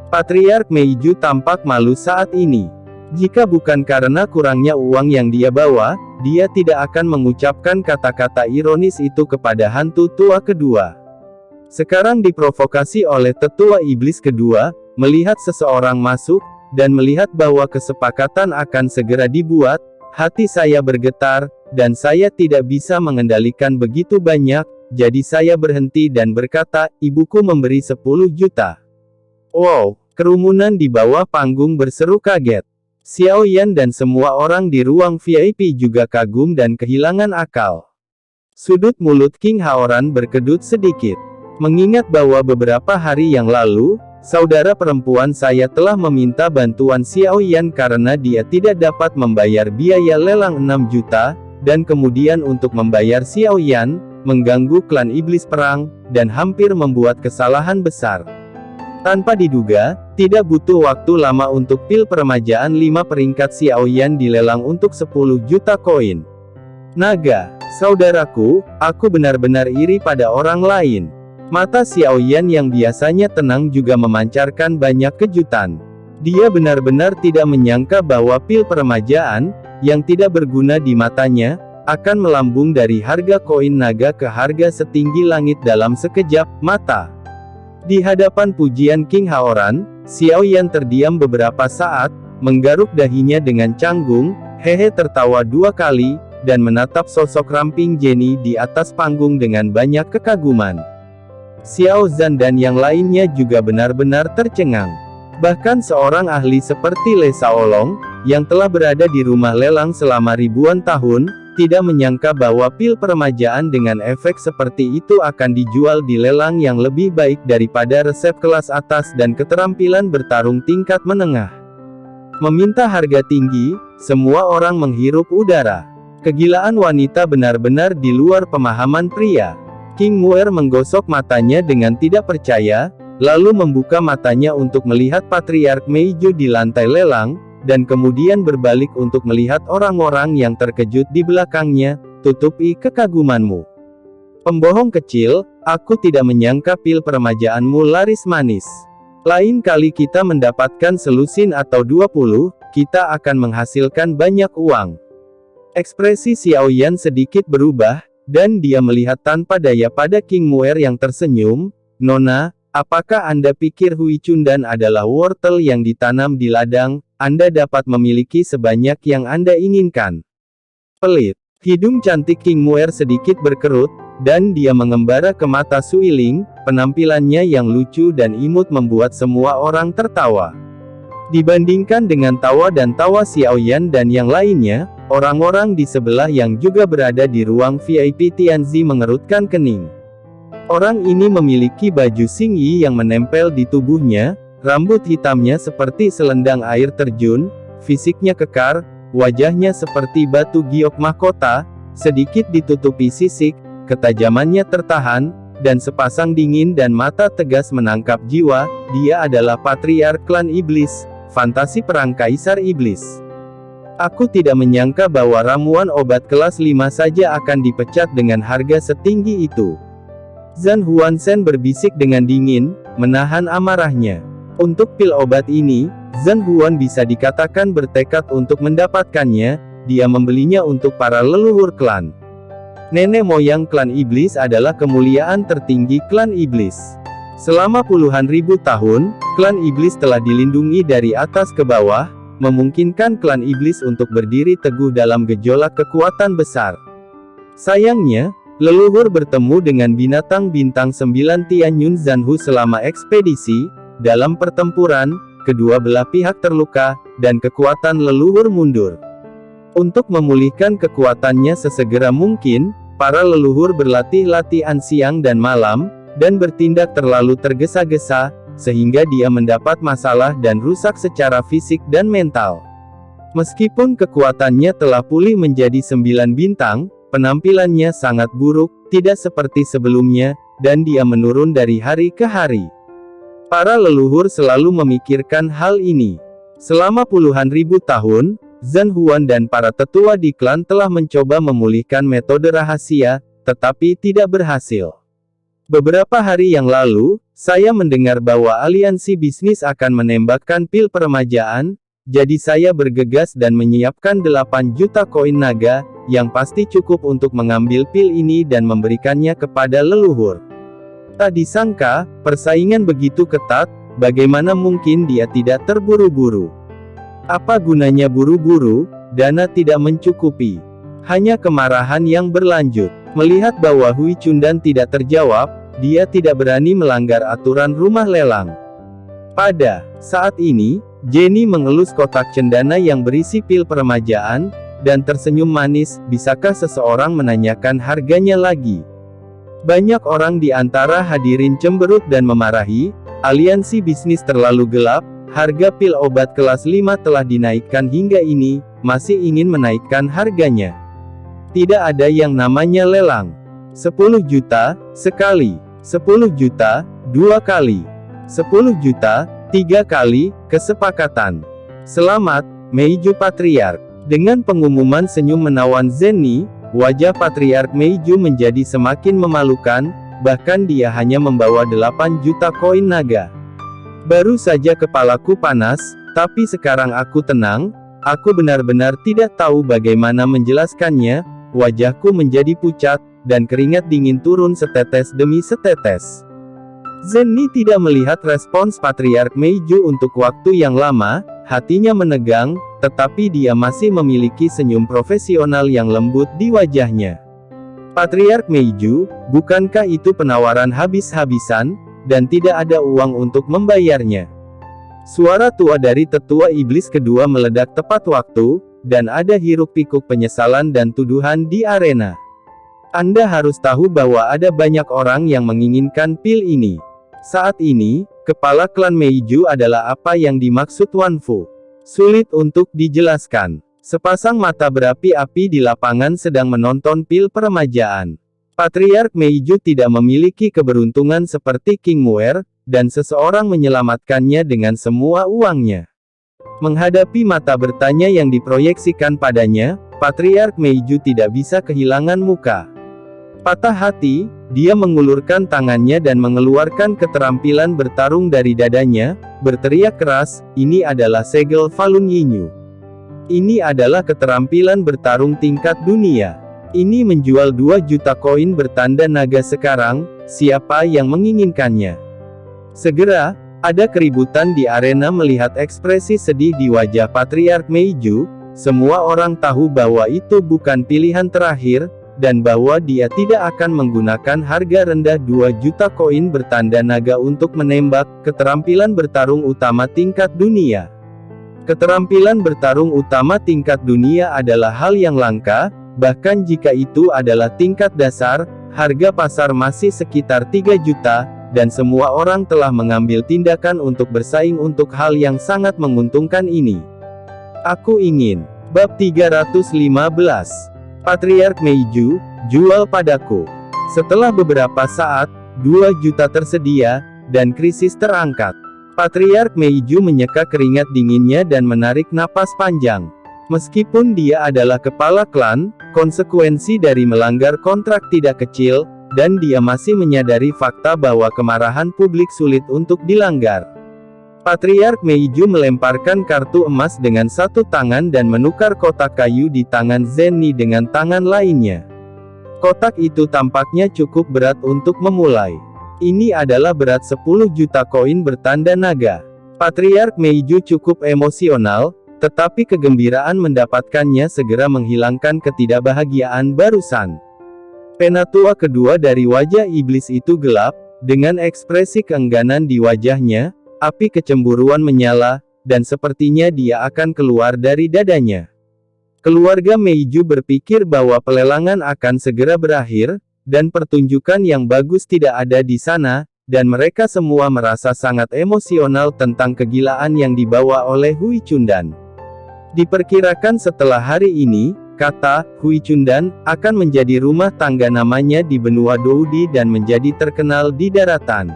Patriark Meiju tampak malu saat ini. Jika bukan karena kurangnya uang yang dia bawa, dia tidak akan mengucapkan kata-kata ironis itu kepada hantu tua kedua. Sekarang diprovokasi oleh tetua iblis kedua, melihat seseorang masuk, dan melihat bahwa kesepakatan akan segera dibuat, hati saya bergetar, dan saya tidak bisa mengendalikan begitu banyak, jadi saya berhenti dan berkata, ibuku memberi 10 juta. Wow, kerumunan di bawah panggung berseru kaget. Xiao Yan dan semua orang di ruang VIP juga kagum dan kehilangan akal. Sudut mulut King Haoran berkedut sedikit. Mengingat bahwa beberapa hari yang lalu, saudara perempuan saya telah meminta bantuan Xiao Yan karena dia tidak dapat membayar biaya lelang 6 juta, dan kemudian untuk membayar Xiao Yan, mengganggu klan iblis perang, dan hampir membuat kesalahan besar. Tanpa diduga, tidak butuh waktu lama untuk pil peremajaan 5 peringkat Xiao Yan dilelang untuk 10 juta koin. Naga, saudaraku, aku benar-benar iri pada orang lain. Mata Xiao Yan yang biasanya tenang juga memancarkan banyak kejutan. Dia benar-benar tidak menyangka bahwa pil peremajaan, yang tidak berguna di matanya, akan melambung dari harga koin naga ke harga setinggi langit dalam sekejap mata. Di hadapan pujian King Haoran, Xiao Yan terdiam beberapa saat, menggaruk dahinya dengan canggung, hehe tertawa 2 kali, dan menatap sosok ramping Jenny di atas panggung dengan banyak kekaguman. Xiao Zhan dan yang lainnya juga benar-benar tercengang. Bahkan seorang ahli seperti Le Shaolong, yang telah berada di rumah lelang selama ribuan tahun, tidak menyangka bahwa pil peremajaan dengan efek seperti itu akan dijual di lelang yang lebih baik daripada resep kelas atas dan keterampilan bertarung tingkat menengah. Meminta harga tinggi, semua orang menghirup udara. Kegilaan wanita benar-benar di luar pemahaman pria. King Muer menggosok matanya dengan tidak percaya, lalu membuka matanya untuk melihat Patriark Meiju di lantai lelang, dan kemudian berbalik untuk melihat orang-orang yang terkejut di belakangnya. Tutupi kekagumanmu. Pembohong kecil, aku tidak menyangka pil peremajaanmu laris manis. Lain kali kita mendapatkan selusin atau 20, kita akan menghasilkan banyak uang. Ekspresi Xiao Yan sedikit berubah, dan dia melihat tanpa daya pada King Muer yang tersenyum. Nona, apakah Anda pikir Hui Cundan adalah wortel yang ditanam di ladang? Anda dapat memiliki sebanyak yang Anda inginkan. Pelit. Hidung cantik King Muer sedikit berkerut, dan dia mengembara ke mata Suiling. Penampilannya yang lucu dan imut membuat semua orang tertawa. Dibandingkan dengan tawa dan tawa Xiao Yan dan yang lainnya, orang-orang di sebelah yang juga berada di ruang VIP Tianzi mengerutkan kening. Orang ini memiliki baju Xingyi yang menempel di tubuhnya, rambut hitamnya seperti selendang air terjun, fisiknya kekar, wajahnya seperti batu giok mahkota, sedikit ditutupi sisik, ketajamannya tertahan, dan sepasang dingin dan mata tegas menangkap jiwa. Dia adalah Patriark Klan Iblis, fantasi perang Kaisar Iblis. Aku tidak menyangka bahwa ramuan obat kelas 5 saja akan dipecat dengan harga setinggi itu. Zhan Huansen berbisik dengan dingin, menahan amarahnya. Untuk pil obat ini, Zhan Huan bisa dikatakan bertekad untuk mendapatkannya. Dia membelinya untuk para leluhur klan. Nenek moyang klan iblis adalah kemuliaan tertinggi klan iblis. Selama puluhan ribu tahun, klan iblis telah dilindungi dari atas ke bawah, memungkinkan klan iblis untuk berdiri teguh dalam gejolak kekuatan besar. Sayangnya, leluhur bertemu dengan binatang bintang 9 Tianyun Zanhu selama ekspedisi. Dalam pertempuran, kedua belah pihak terluka, dan kekuatan leluhur mundur. Untuk memulihkan kekuatannya sesegera mungkin, para leluhur berlatih latihan siang dan malam, dan bertindak terlalu tergesa-gesa, sehingga dia mendapat masalah dan rusak secara fisik dan mental. Meskipun kekuatannya telah pulih menjadi 9 bintang, penampilannya sangat buruk, tidak seperti sebelumnya, dan dia menurun dari hari ke hari. Para leluhur selalu memikirkan hal ini. Selama puluhan ribu tahun, Zhan Huan dan para tetua di klan telah mencoba memulihkan metode rahasia, tetapi tidak berhasil. Beberapa hari yang lalu, saya mendengar bahwa aliansi bisnis akan menembakkan pil peremajaan, jadi saya bergegas dan menyiapkan 8 juta koin naga, yang pasti cukup untuk mengambil pil ini dan memberikannya kepada leluhur. Tak disangka, persaingan begitu ketat, bagaimana mungkin dia tidak terburu-buru? Apa gunanya buru-buru, dana tidak mencukupi. Hanya kemarahan yang berlanjut. Melihat bahwa Hui Cundan tidak terjawab, dia tidak berani melanggar aturan rumah lelang. Pada saat ini, Jenny mengelus kotak cendana yang berisi pil peremajaan, dan tersenyum manis. Bisakah seseorang menanyakan harganya lagi? Banyak orang di antara hadirin cemberut dan memarahi, aliansi bisnis terlalu gelap, harga pil obat kelas 5 telah dinaikkan hingga ini, masih ingin menaikkan harganya. Tidak ada yang namanya lelang. 10 juta, sekali. 10 juta, 2 kali. 10 juta, 3 kali, kesepakatan. Selamat, Meiju Patriark. Dengan pengumuman senyum menawan Zenny, wajah Patriark Meiju menjadi semakin memalukan, bahkan dia hanya membawa 8 juta koin naga. Baru saja kepalaku panas, tapi sekarang aku tenang, aku benar-benar tidak tahu bagaimana menjelaskannya, wajahku menjadi pucat, dan keringat dingin turun setetes demi setetes. Zenny tidak melihat respons Patriark Meiju untuk waktu yang lama, hatinya menegang, tetapi dia masih memiliki senyum profesional yang lembut di wajahnya. Patriark Meiju, bukankah itu penawaran habis-habisan, dan tidak ada uang untuk membayarnya? Suara tua dari tetua iblis kedua meledak tepat waktu, dan ada hiruk-pikuk penyesalan dan tuduhan di arena. Anda harus tahu bahwa ada banyak orang yang menginginkan pil ini. Saat ini, kepala klan Meiju adalah apa yang dimaksud Wan Fu. Sulit untuk dijelaskan. Sepasang mata berapi-api di lapangan sedang menonton pil peremajaan. Patriark Meiju tidak memiliki keberuntungan seperti King Muer, dan seseorang menyelamatkannya dengan semua uangnya. Menghadapi mata bertanya yang diproyeksikan padanya, Patriark Meiju tidak bisa kehilangan muka. Patah hati, dia mengulurkan tangannya dan mengeluarkan keterampilan bertarung dari dadanya, berteriak keras, "Ini adalah segel Falun Yinyu. Ini adalah keterampilan bertarung tingkat dunia. Ini menjual 2 juta koin bertanda naga sekarang, siapa yang menginginkannya?" Segera, ada keributan di arena melihat ekspresi sedih di wajah Patriark Meiju. Semua orang tahu bahwa itu bukan pilihan terakhir, dan bahwa dia tidak akan menggunakan harga rendah 2 juta koin bertanda naga untuk menembak. Keterampilan bertarung utama tingkat dunia. Keterampilan bertarung utama tingkat dunia adalah hal yang langka, bahkan jika itu adalah tingkat dasar, harga pasar masih sekitar 3 juta, dan semua orang telah mengambil tindakan untuk bersaing untuk hal yang sangat menguntungkan ini. Aku ingin. Bab 315. Patriark Meiju, jual padaku. Setelah beberapa saat, 2 juta tersedia, dan krisis terangkat. Patriark Meiju menyeka keringat dinginnya dan menarik napas panjang. Meskipun dia adalah kepala klan, konsekuensi dari melanggar kontrak tidak kecil, dan dia masih menyadari fakta bahwa kemarahan publik sulit untuk dilanggar. Patriark Meiju melemparkan kartu emas dengan satu tangan dan menukar kotak kayu di tangan Zenny dengan tangan lainnya. Kotak itu tampaknya cukup berat untuk memulai. Ini adalah berat 10 juta koin bertanda naga. Patriark Meiju cukup emosional, tetapi kegembiraan mendapatkannya segera menghilangkan ketidakbahagiaan barusan. Penatua kedua dari wajah iblis itu gelap, dengan ekspresi keengganan di wajahnya. Api kecemburuan menyala, dan sepertinya dia akan keluar dari dadanya. Keluarga Meiju berpikir bahwa pelelangan akan segera berakhir, dan pertunjukan yang bagus tidak ada di sana, dan mereka semua merasa sangat emosional tentang kegilaan yang dibawa oleh Hui Cundan. Diperkirakan setelah hari ini, kata Hui Cundan, akan menjadi rumah tangga namanya di benua Doudi dan menjadi terkenal di daratan.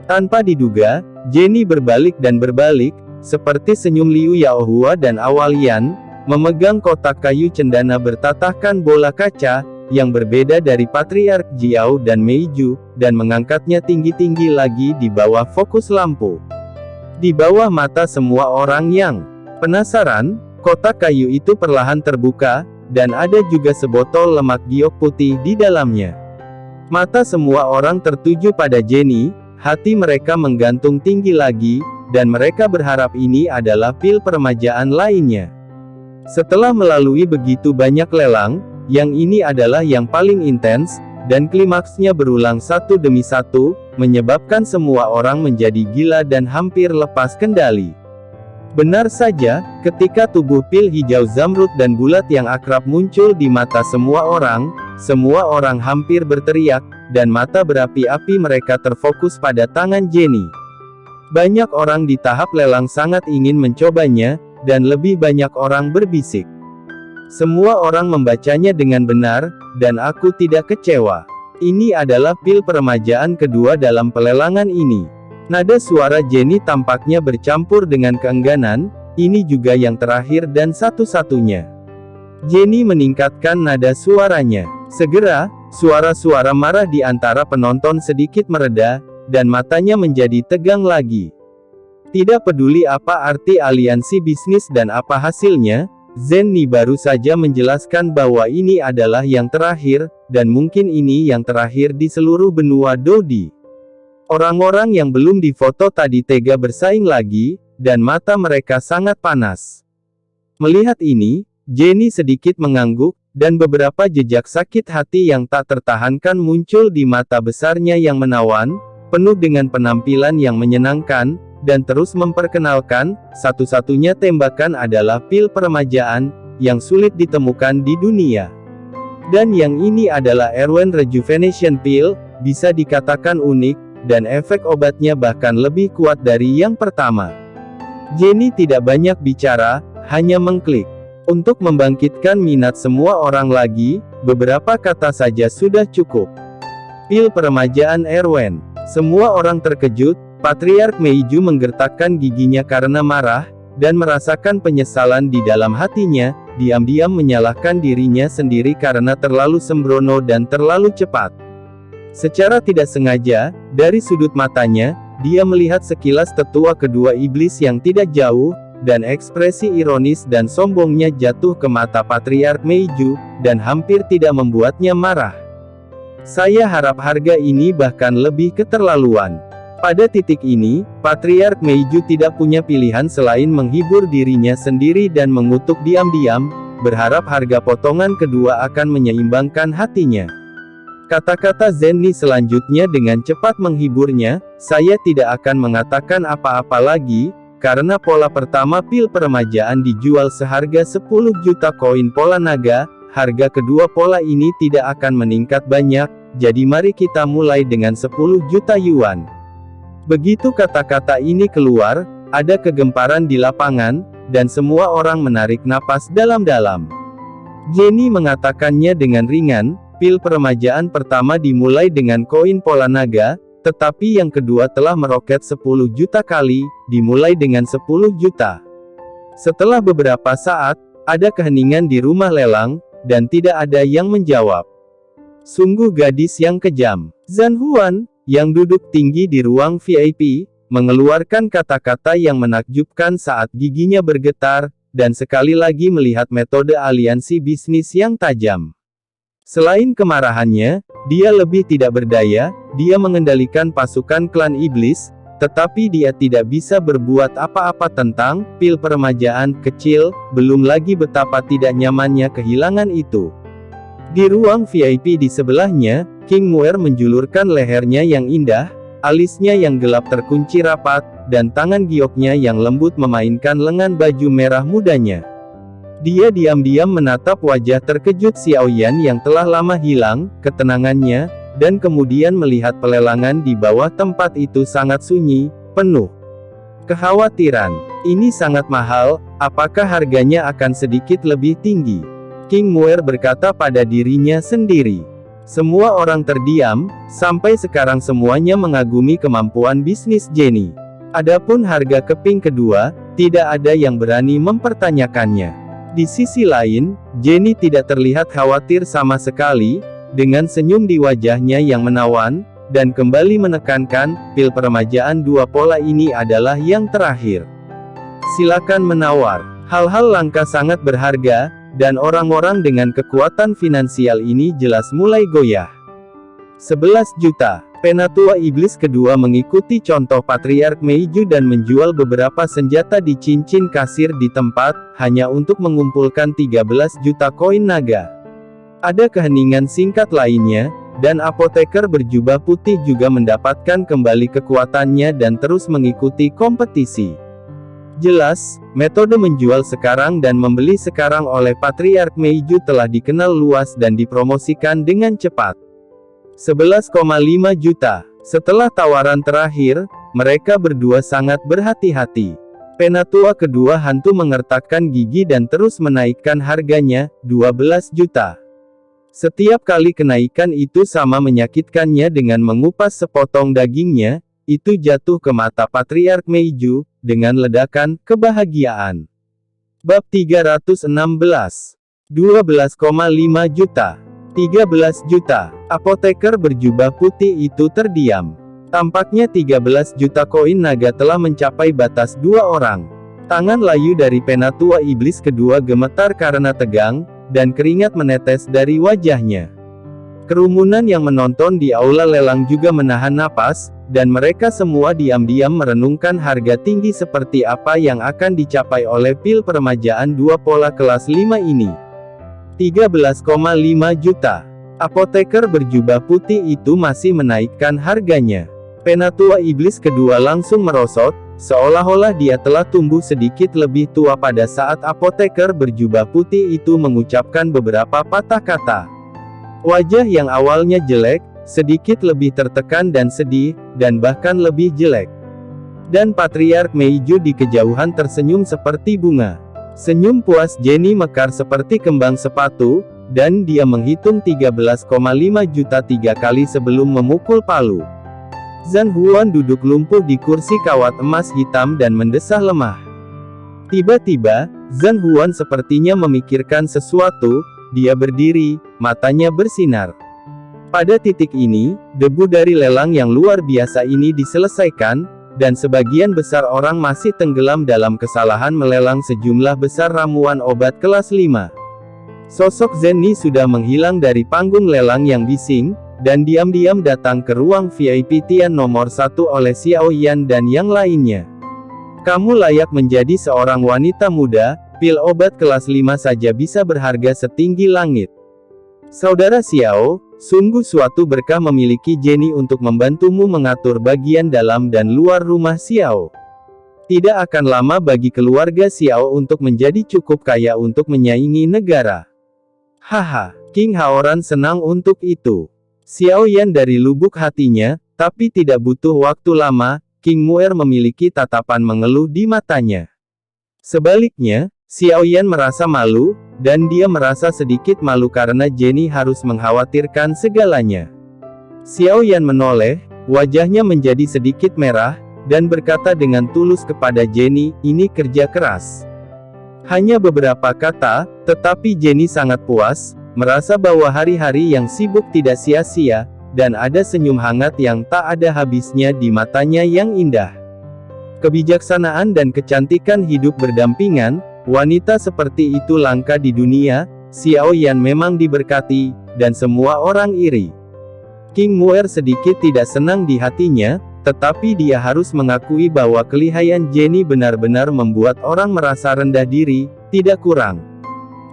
Tanpa diduga, Jenny berbalik dan berbalik, seperti senyum Liu Yaohua dan Awalian, memegang kotak kayu cendana bertatahkan bola kaca, yang berbeda dari Patriark Jiao dan Meiju, dan mengangkatnya tinggi-tinggi lagi di bawah fokus lampu. Di bawah mata semua orang yang penasaran, kotak kayu itu perlahan terbuka, dan ada juga sebotol lemak giok putih di dalamnya. Mata semua orang tertuju pada Jenny, hati mereka menggantung tinggi lagi, dan mereka berharap ini adalah pil peremajaan lainnya. Setelah melalui begitu banyak lelang, yang ini adalah yang paling intens, dan klimaksnya berulang satu demi satu, menyebabkan semua orang menjadi gila dan hampir lepas kendali. Benar saja, ketika tubuh pil hijau zamrud dan bulat yang akrab muncul di mata semua orang hampir berteriak, dan mata berapi-api mereka terfokus pada tangan Jenny. Banyak orang di tahap lelang sangat ingin mencobanya, dan lebih banyak orang berbisik. Semua orang membacanya dengan benar, dan aku tidak kecewa. Ini adalah pil peremajaan kedua dalam pelelangan ini. Nada suara Jenny tampaknya bercampur dengan keengganan, ini juga yang terakhir dan satu-satunya. Jenny meningkatkan nada suaranya. Segera, suara-suara marah di antara penonton sedikit mereda, dan matanya menjadi tegang lagi. Tidak peduli apa arti aliansi bisnis dan apa hasilnya, Zenny baru saja menjelaskan bahwa ini adalah yang terakhir, dan mungkin ini yang terakhir di seluruh benua Dodi. Orang-orang yang belum difoto tadi tega bersaing lagi, dan mata mereka sangat panas. Melihat ini, Jenny sedikit mengangguk, dan beberapa jejak sakit hati yang tak tertahankan muncul di mata besarnya yang menawan, penuh dengan penampilan yang menyenangkan, dan terus memperkenalkan, satu-satunya tembakan adalah pil peremajaan, yang sulit ditemukan di dunia. Dan yang ini adalah Erwen Rejuvenation Pill, bisa dikatakan unik, dan efek obatnya bahkan lebih kuat dari yang pertama. Jenny tidak banyak bicara, hanya mengklik. Untuk membangkitkan minat semua orang lagi, beberapa kata saja sudah cukup. Pil peremajaan Erwen. Semua orang terkejut, Patriark Meiju menggertakkan giginya karena marah, dan merasakan penyesalan di dalam hatinya, diam-diam menyalahkan dirinya sendiri karena terlalu sembrono dan terlalu cepat. Secara tidak sengaja, dari sudut matanya, dia melihat sekilas tetua kedua iblis yang tidak jauh, dan ekspresi ironis dan sombongnya jatuh ke mata Patriark Meiju, dan hampir tidak membuatnya marah. Saya harap harga ini bahkan lebih keterlaluan. Pada titik ini, Patriark Meiju tidak punya pilihan selain menghibur dirinya sendiri dan mengutuk diam-diam, berharap harga potongan kedua akan menyeimbangkan hatinya. Kata-kata Zenny selanjutnya dengan cepat menghiburnya, saya tidak akan mengatakan apa-apa lagi, karena pola pertama pil peremajaan dijual seharga 10 juta koin pola naga, harga kedua pola ini tidak akan meningkat banyak, jadi mari kita mulai dengan 10 juta yuan. Begitu kata-kata ini keluar, ada kegemparan di lapangan, dan semua orang menarik napas dalam-dalam. Jenny mengatakannya dengan ringan, pil peremajaan pertama dimulai dengan koin pola naga, tetapi yang kedua telah meroket 10 juta kali, dimulai dengan 10 juta. Setelah beberapa saat, ada keheningan di rumah lelang, dan tidak ada yang menjawab. Sungguh gadis yang kejam. Zhan Huan, yang duduk tinggi di ruang VIP, mengeluarkan kata-kata yang menakjubkan saat giginya bergetar, dan sekali lagi melihat metode aliansi bisnis yang tajam. Selain kemarahannya, dia lebih tidak berdaya, dia mengendalikan pasukan klan iblis, tetapi dia tidak bisa berbuat apa-apa tentang pil peremajaan kecil, belum lagi betapa tidak nyamannya kehilangan itu. Di ruang VIP di sebelahnya, King Muer menjulurkan lehernya yang indah, alisnya yang gelap terkunci rapat, dan tangan gioknya yang lembut memainkan lengan baju merah mudanya. Dia diam-diam menatap wajah terkejut Xiaoyan yang telah lama hilang ketenangannya, dan kemudian melihat pelelangan di bawah tempat itu sangat sunyi, penuh kekhawatiran. Ini sangat mahal, apakah harganya akan sedikit lebih tinggi? King Muer berkata pada dirinya sendiri. Semua orang terdiam, sampai sekarang semuanya mengagumi kemampuan bisnis Jenny. Adapun harga keping kedua, tidak ada yang berani mempertanyakannya. Di sisi lain, Jenny tidak terlihat khawatir sama sekali, dengan senyum di wajahnya yang menawan, dan kembali menekankan, pil peremajaan dua pola ini adalah yang terakhir. Silakan menawar. Hal-hal langka sangat berharga, dan orang-orang dengan kekuatan finansial ini jelas mulai goyah. 11 juta. Penatua Iblis kedua mengikuti contoh Patriark Meiju dan menjual beberapa senjata di cincin kasir di tempat, hanya untuk mengumpulkan 13 juta koin naga. Ada keheningan singkat lainnya, dan apoteker berjubah putih juga mendapatkan kembali kekuatannya dan terus mengikuti kompetisi. Jelas, metode menjual sekarang dan membeli sekarang oleh Patriark Meiju telah dikenal luas dan dipromosikan dengan cepat. 11,5 juta. Setelah tawaran terakhir, mereka berdua sangat berhati-hati. Penatua kedua hantu mengertakkan gigi dan terus menaikkan harganya, 12 juta. Setiap kali kenaikan itu sama menyakitkannya dengan mengupas sepotong dagingnya, itu jatuh ke mata Patriark Meiju, dengan ledakan kebahagiaan. Bab 316. 12,5 juta. 13 juta. Apoteker berjubah putih itu terdiam. Tampaknya 13 juta koin naga telah mencapai batas 2 orang. Tangan layu dari Penatua Iblis kedua gemetar karena tegang, dan keringat menetes dari wajahnya. Kerumunan yang menonton di aula lelang juga menahan napas, dan mereka semua diam-diam merenungkan harga tinggi seperti apa yang akan dicapai oleh pil peremajaan 2 pola kelas 5 ini. 13,5 juta. Apoteker berjubah putih itu masih menaikkan harganya. Penatua Iblis kedua langsung merosot, seolah-olah dia telah tumbuh sedikit lebih tua pada saat apoteker berjubah putih itu mengucapkan beberapa patah kata. Wajah yang awalnya jelek, sedikit lebih tertekan dan sedih, dan bahkan lebih jelek. Dan Patriark Meiju di kejauhan tersenyum seperti bunga. Senyum puas Jenny mekar seperti kembang sepatu, dan dia menghitung 13,5 juta 3 kali sebelum memukul palu. Zhan Huan duduk lumpuh di kursi kawat emas hitam dan mendesah lemah. Tiba-tiba, Zhan Huan sepertinya memikirkan sesuatu, dia berdiri, matanya bersinar. Pada titik ini, debu dari lelang yang luar biasa ini diselesaikan, dan sebagian besar orang masih tenggelam dalam kesalahan melelang sejumlah besar ramuan obat kelas 5. Sosok Zenny sudah menghilang dari panggung lelang yang bising, dan diam-diam datang ke ruang VIP Tian nomor 1 oleh Xiao Yan dan yang lainnya. Kamu layak menjadi seorang wanita muda, pil obat kelas 5 saja bisa berharga setinggi langit. Saudara Xiao, sungguh suatu berkah memiliki Jenny untuk membantumu mengatur bagian dalam dan luar rumah Xiao. Tidak akan lama bagi keluarga Xiao untuk menjadi cukup kaya untuk menyaingi negara. Haha, King Haoran senang untuk itu. Xiao Yan dari lubuk hatinya, tapi tidak butuh waktu lama, King Muer memiliki tatapan mengeluh di matanya. Sebaliknya, Xiao Yan merasa malu, dan dia merasa sedikit malu karena Jenny harus mengkhawatirkan segalanya. Xiao Yan menoleh, wajahnya menjadi sedikit merah, dan berkata dengan tulus kepada Jenny, ini kerja keras. Hanya beberapa kata, tetapi Jenny sangat puas, merasa bahwa hari-hari yang sibuk tidak sia-sia, dan ada senyum hangat yang tak ada habisnya di matanya yang indah. Kebijaksanaan dan kecantikan hidup berdampingan, wanita seperti itu langka di dunia. Xiao Yan memang diberkati, dan semua orang iri. King Muer sedikit tidak senang di hatinya, tetapi dia harus mengakui bahwa kelihayan Jenny benar-benar membuat orang merasa rendah diri, tidak kurang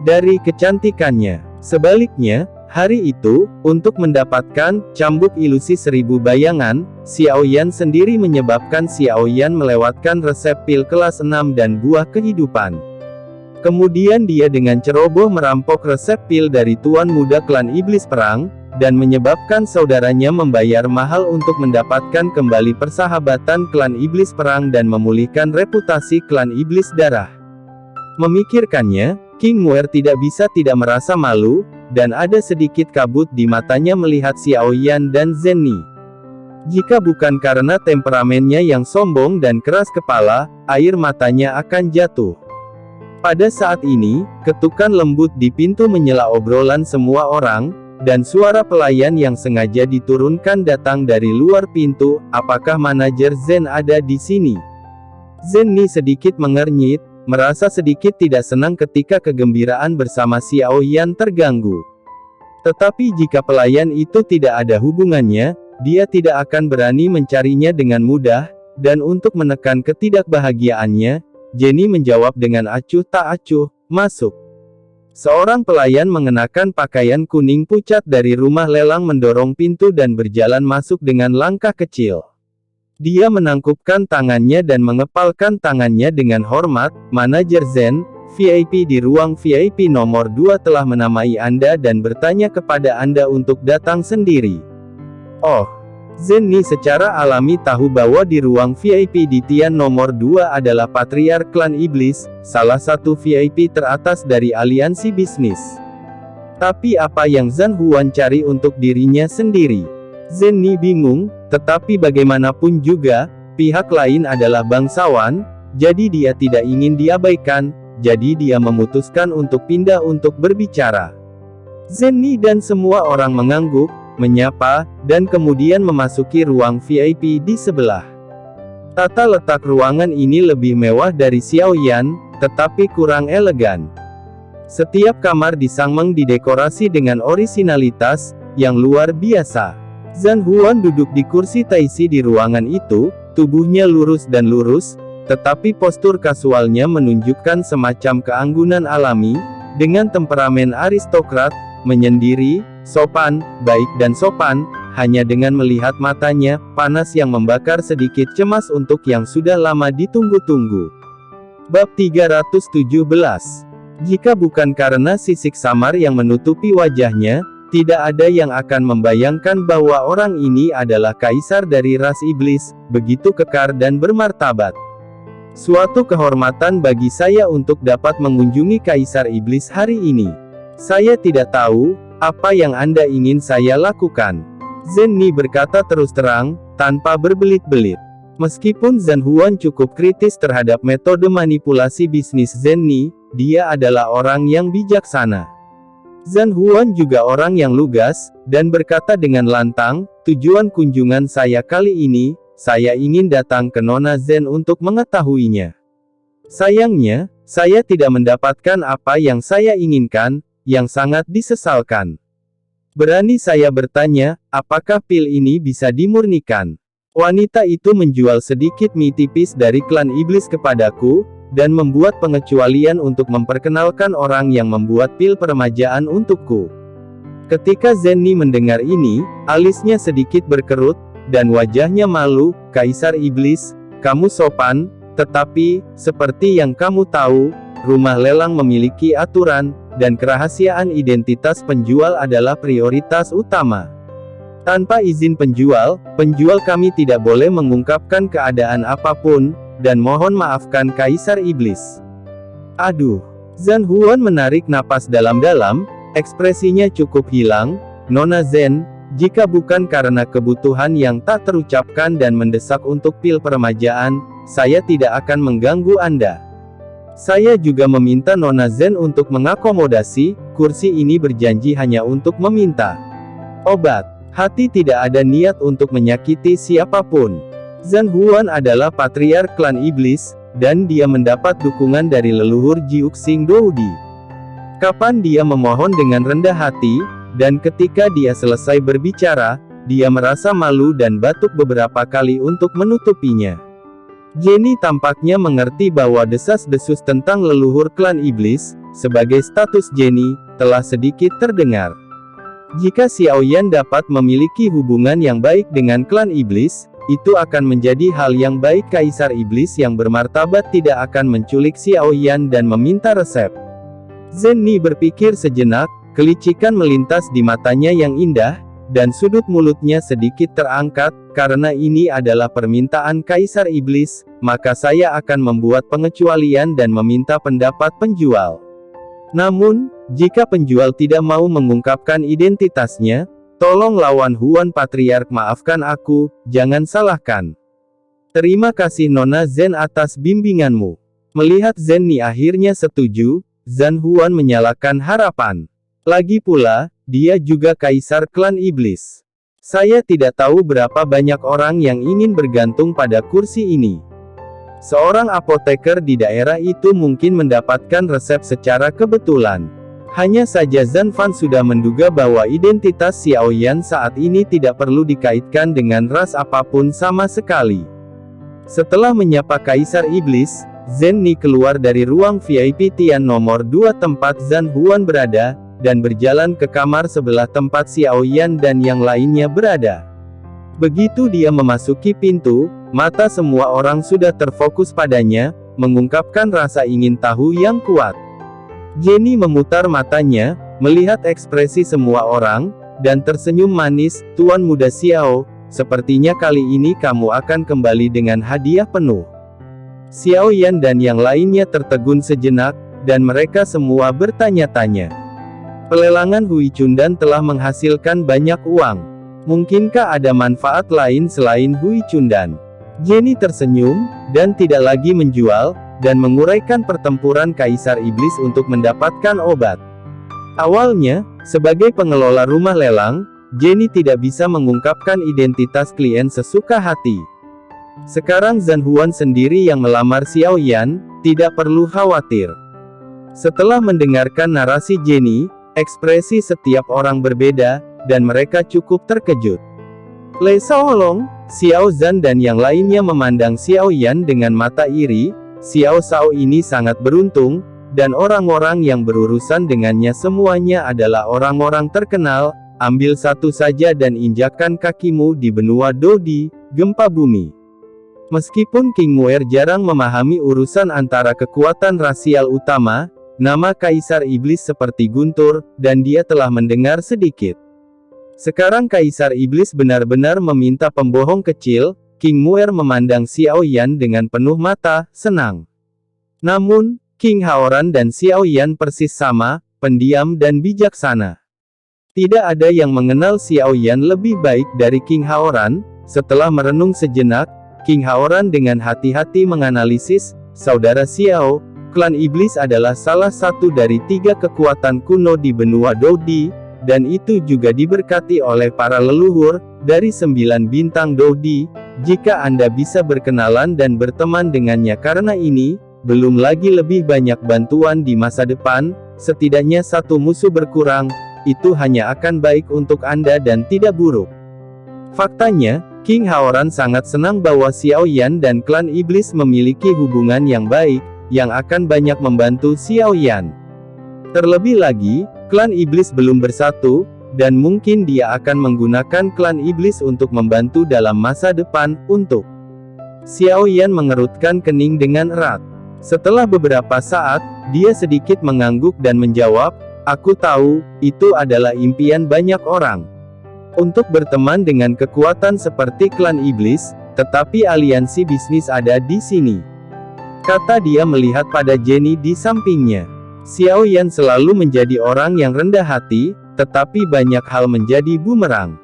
dari kecantikannya. Sebaliknya, hari itu, untuk mendapatkan cambuk ilusi 1000 bayangan, Xiao Yan sendiri menyebabkan Xiao Yan melewatkan resep pil kelas 6 dan buah kehidupan. Kemudian dia dengan ceroboh merampok resep pil dari Tuan Muda klan Iblis Perang, dan menyebabkan saudaranya membayar mahal untuk mendapatkan kembali persahabatan klan Iblis Perang dan memulihkan reputasi klan Iblis Darah. Memikirkannya, King Muer tidak bisa tidak merasa malu, dan ada sedikit kabut di matanya melihat Xiao Yan dan Zenny. Jika bukan karena temperamennya yang sombong dan keras kepala, air matanya akan jatuh. Pada saat ini, ketukan lembut di pintu menyela obrolan semua orang, dan suara pelayan yang sengaja diturunkan datang dari luar pintu. Apakah manajer Zen ada di sini? Zenny sedikit mengernyit, merasa sedikit tidak senang ketika kegembiraan bersama Xiao Yan terganggu. Tetapi jika pelayan itu tidak ada hubungannya, dia tidak akan berani mencarinya dengan mudah, dan untuk menekan ketidakbahagiaannya, Jenny menjawab dengan acuh tak acuh, "Masuk." Seorang pelayan mengenakan pakaian kuning pucat dari rumah lelang mendorong pintu dan berjalan masuk dengan langkah kecil. Dia menangkupkan tangannya dan mengepalkan tangannya dengan hormat. "Manajer Zen, VIP di ruang VIP nomor 2 telah menamai Anda dan bertanya kepada Anda untuk datang sendiri." Oh, Zenny secara alami tahu bahwa di ruang VIP di Tian nomor 2 adalah Patriark Klan Iblis, salah satu VIP teratas dari aliansi bisnis. Tapi apa yang Zhan Huan cari untuk dirinya sendiri? Zenny bingung, tetapi bagaimanapun juga, pihak lain adalah bangsawan, jadi dia tidak ingin diabaikan, jadi dia memutuskan untuk pindah untuk berbicara. Zenny dan semua orang mengangguk, menyapa, dan kemudian memasuki ruang VIP di sebelah. Tata letak ruangan ini lebih mewah dari Xiaoyan, tetapi kurang elegan. Setiap kamar di Sangmeng didekorasi dengan orisinalitas yang luar biasa. Zhan Huan duduk di kursi taisi di ruangan itu, tubuhnya lurus dan lurus, tetapi postur kasualnya menunjukkan semacam keanggunan alami, dengan temperamen aristokrat, menyendiri, sopan, baik dan sopan, hanya dengan melihat matanya, panas yang membakar sedikit cemas untuk yang sudah lama ditunggu-tunggu. Bab 317. Jika bukan karena sisik samar yang menutupi wajahnya, tidak ada yang akan membayangkan bahwa orang ini adalah kaisar dari ras iblis, begitu kekar dan bermartabat. Suatu kehormatan bagi saya untuk dapat mengunjungi kaisar iblis hari ini. Saya tidak tahu, apa yang Anda ingin saya lakukan? Zenny berkata terus terang, tanpa berbelit-belit. Meskipun Zhan Huan cukup kritis terhadap metode manipulasi bisnis Zenny, dia adalah orang yang bijaksana. Zhan Huan juga orang yang lugas, dan berkata dengan lantang, "Tujuan kunjungan saya kali ini, saya ingin datang ke Nona Zen untuk mengetahuinya. Sayangnya, saya tidak mendapatkan apa yang saya inginkan, yang sangat disesalkan. Berani saya bertanya, apakah pil ini bisa dimurnikan?" Wanita itu menjual sedikit mie tipis dari klan iblis kepadaku, dan membuat pengecualian untuk memperkenalkan orang yang membuat pil peremajaan untukku. Ketika Zenny mendengar ini, alisnya sedikit berkerut, dan wajahnya malu. "Kaisar iblis, kamu sopan, tetapi, seperti yang kamu tahu, rumah lelang memiliki aturan, dan kerahasiaan identitas penjual adalah prioritas utama. Tanpa izin penjual kami tidak boleh mengungkapkan keadaan apapun, dan mohon maafkan Kaisar Iblis." Aduh. Zhan Huan menarik napas dalam-dalam, ekspresinya cukup hilang. "Nona Zen, jika bukan karena kebutuhan yang tak terucapkan dan mendesak untuk pil peremajaan, saya tidak akan mengganggu Anda. Saya juga meminta Nona Zen untuk mengakomodasi, kursi ini berjanji hanya untuk meminta obat. Hati tidak ada niat untuk menyakiti siapapun. Zhan Huan adalah patriark klan iblis, dan dia mendapat dukungan dari leluhur Jiuxing Doudi. Kapan dia memohon dengan rendah hati, dan ketika dia selesai berbicara, dia merasa malu dan batuk beberapa kali untuk menutupinya. Jenny tampaknya mengerti bahwa desas-desus tentang leluhur klan iblis, sebagai status Jenny, telah sedikit terdengar. Jika Xiaoyan dapat memiliki hubungan yang baik dengan klan iblis, itu akan menjadi hal yang baik. Kaisar iblis yang bermartabat tidak akan menculik Xiaoyan dan meminta resep. Zenny berpikir sejenak, kelicikan melintas di matanya yang indah, dan sudut mulutnya sedikit terangkat. Karena ini adalah permintaan Kaisar Iblis, maka saya akan membuat pengecualian dan meminta pendapat penjual. Namun, jika penjual tidak mau mengungkapkan identitasnya, tolong lawan Huan Patriark, maafkan aku, jangan salahkan. Terima kasih Nona Zen atas bimbinganmu. Melihat Zenny akhirnya setuju, Zhan Huan menyalakan harapan. Lagi pula, dia juga kaisar klan iblis. Saya tidak tahu berapa banyak orang yang ingin bergantung pada kursi ini. Seorang apoteker di daerah itu mungkin mendapatkan resep secara kebetulan. Hanya saja Zhan Fan sudah menduga bahwa identitas Xiao Yan saat ini tidak perlu dikaitkan dengan ras apapun sama sekali. Setelah menyapa Kaisar Iblis, Zhen Ni keluar dari ruang VIP Tian nomor 2 tempat Zhan Huan berada, dan berjalan ke kamar sebelah tempat Xiao Yan dan yang lainnya berada. Begitu dia memasuki pintu, mata semua orang sudah terfokus padanya, mengungkapkan rasa ingin tahu yang kuat. Jenny memutar matanya, melihat ekspresi semua orang, dan tersenyum manis. "Tuan muda Xiao, sepertinya kali ini kamu akan kembali dengan hadiah penuh." Xiao Yan dan yang lainnya tertegun sejenak, dan mereka semua bertanya-tanya. Pelelangan Hui Cundan telah menghasilkan banyak uang. Mungkinkah ada manfaat lain selain Hui Cundan? Jenny tersenyum, dan tidak lagi menjual, dan menguraikan pertempuran Kaisar Iblis untuk mendapatkan obat. Awalnya, sebagai pengelola rumah lelang, Jenny tidak bisa mengungkapkan identitas klien sesuka hati. Sekarang Zhan Huan sendiri yang melamar Xiao Yan, tidak perlu khawatir. Setelah mendengarkan narasi Jenny, ekspresi setiap orang berbeda, dan mereka cukup terkejut. Le Shaolong, Xiao Zhan dan yang lainnya memandang Xiao Yan dengan mata iri. Xiao Shao ini sangat beruntung, dan orang-orang yang berurusan dengannya semuanya adalah orang-orang terkenal. Ambil satu saja dan injakkan kakimu di benua Dodi, gempa bumi. Meskipun King Muer jarang memahami urusan antara kekuatan rasial utama, nama Kaisar Iblis seperti guntur, dan dia telah mendengar sedikit. Sekarang Kaisar Iblis benar-benar meminta pembohong kecil. King Muer memandang Xiao Yan dengan penuh mata senang. Namun, King Haoran dan Xiao Yan persis sama, pendiam dan bijaksana. Tidak ada yang mengenal Xiao Yan lebih baik dari King Haoran. Setelah merenung sejenak, King Haoran dengan hati-hati menganalisis, "Saudara Xiao, klan Iblis adalah salah satu dari 3 kekuatan kuno di benua Dodi, dan itu juga diberkati oleh para leluhur dari 9 bintang Dodi. Jika Anda bisa berkenalan dan berteman dengannya karena ini, belum lagi lebih banyak bantuan di masa depan, setidaknya satu musuh berkurang, itu hanya akan baik untuk Anda dan tidak buruk." Faktanya, King Haoran sangat senang bahwa Xiao Yan dan klan Iblis memiliki hubungan yang baik, yang akan banyak membantu Xiao Yan. Terlebih lagi, klan Iblis belum bersatu, dan mungkin dia akan menggunakan klan Iblis untuk membantu dalam masa depan, untuk. Xiao Yan mengerutkan kening dengan erat. Setelah beberapa saat, dia sedikit mengangguk dan menjawab, "Aku tahu, itu adalah impian banyak orang. Untuk berteman dengan kekuatan seperti klan Iblis, tetapi aliansi bisnis ada di sini," kata dia melihat pada Jenny di sampingnya. Xiao Yan selalu menjadi orang yang rendah hati, tetapi banyak hal menjadi bumerang.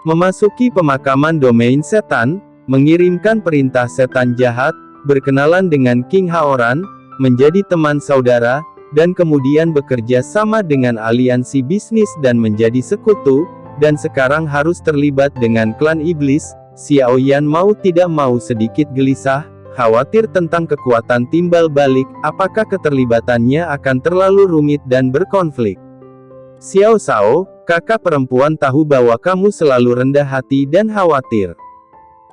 Memasuki pemakaman domain setan, mengirimkan perintah setan jahat, berkenalan dengan King Haoran, menjadi teman saudara, dan kemudian bekerja sama dengan aliansi bisnis dan menjadi sekutu, dan sekarang harus terlibat dengan klan Iblis. Xiao Yan mau tidak mau sedikit gelisah, khawatir tentang kekuatan timbal balik, apakah keterlibatannya akan terlalu rumit dan berkonflik. "Xiao Shao, kakak perempuan tahu bahwa kamu selalu rendah hati dan khawatir.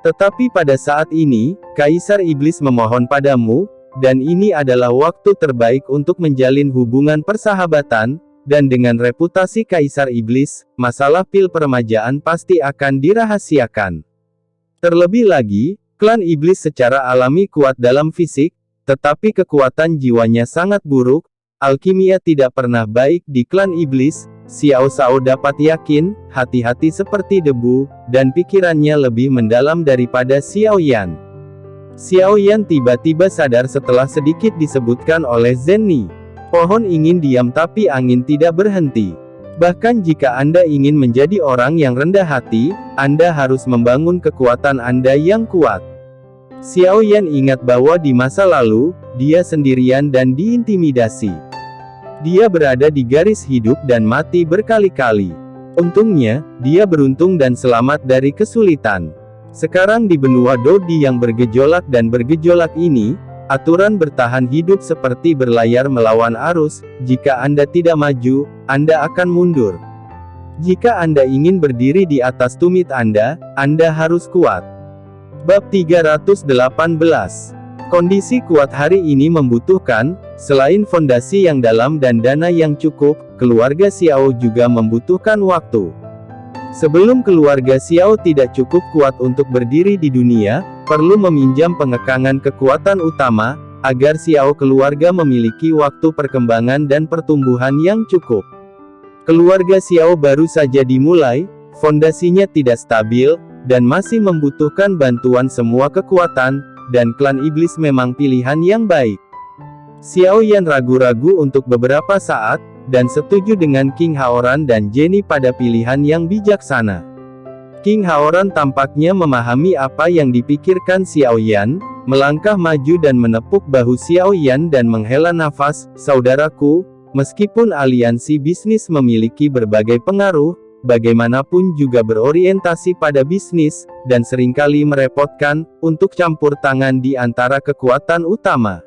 Tetapi pada saat ini, Kaisar Iblis memohon padamu, dan ini adalah waktu terbaik untuk menjalin hubungan persahabatan, dan dengan reputasi Kaisar Iblis, masalah pil peremajaan pasti akan dirahasiakan. Terlebih lagi, klan Iblis secara alami kuat dalam fisik, tetapi kekuatan jiwanya sangat buruk. Alkimia tidak pernah baik di klan Iblis. Xiao Shao dapat yakin, hati-hati seperti debu, dan pikirannya lebih mendalam daripada Xiao Yan." Xiao Yan tiba-tiba sadar setelah sedikit disebutkan oleh Zhen Ni. Pohon ingin diam tapi angin tidak berhenti. Bahkan jika Anda ingin menjadi orang yang rendah hati, Anda harus membangun kekuatan Anda yang kuat. Xiao Yan ingat bahwa di masa lalu, dia sendirian dan diintimidasi. Dia berada di garis hidup dan mati berkali-kali. Untungnya, dia beruntung dan selamat dari kesulitan. Sekarang di benua Dodi yang bergejolak dan bergejolak ini, aturan bertahan hidup seperti berlayar melawan arus, jika Anda tidak maju, Anda akan mundur. Jika Anda ingin berdiri di atas tumit Anda harus kuat. Bab 318. Kondisi kuat hari ini membutuhkan, selain fondasi yang dalam dan dana yang cukup, keluarga Xiao juga membutuhkan waktu. Sebelum keluarga Xiao tidak cukup kuat untuk berdiri di dunia, perlu meminjam pengekangan kekuatan utama, agar Xiao keluarga memiliki waktu perkembangan dan pertumbuhan yang cukup. Keluarga Xiao baru saja dimulai, fondasinya tidak stabil, dan masih membutuhkan bantuan semua kekuatan, dan klan iblis memang pilihan yang baik. Xiao Yan ragu-ragu untuk beberapa saat, dan setuju dengan King Haoran dan Jenny pada pilihan yang bijaksana. King Haoran tampaknya memahami apa yang dipikirkan Xiao Yan, melangkah maju dan menepuk bahu Xiao Yan dan menghela nafas. Saudaraku, meskipun aliansi bisnis memiliki berbagai pengaruh, bagaimanapun juga berorientasi pada bisnis, dan seringkali merepotkan, untuk campur tangan di antara kekuatan utama.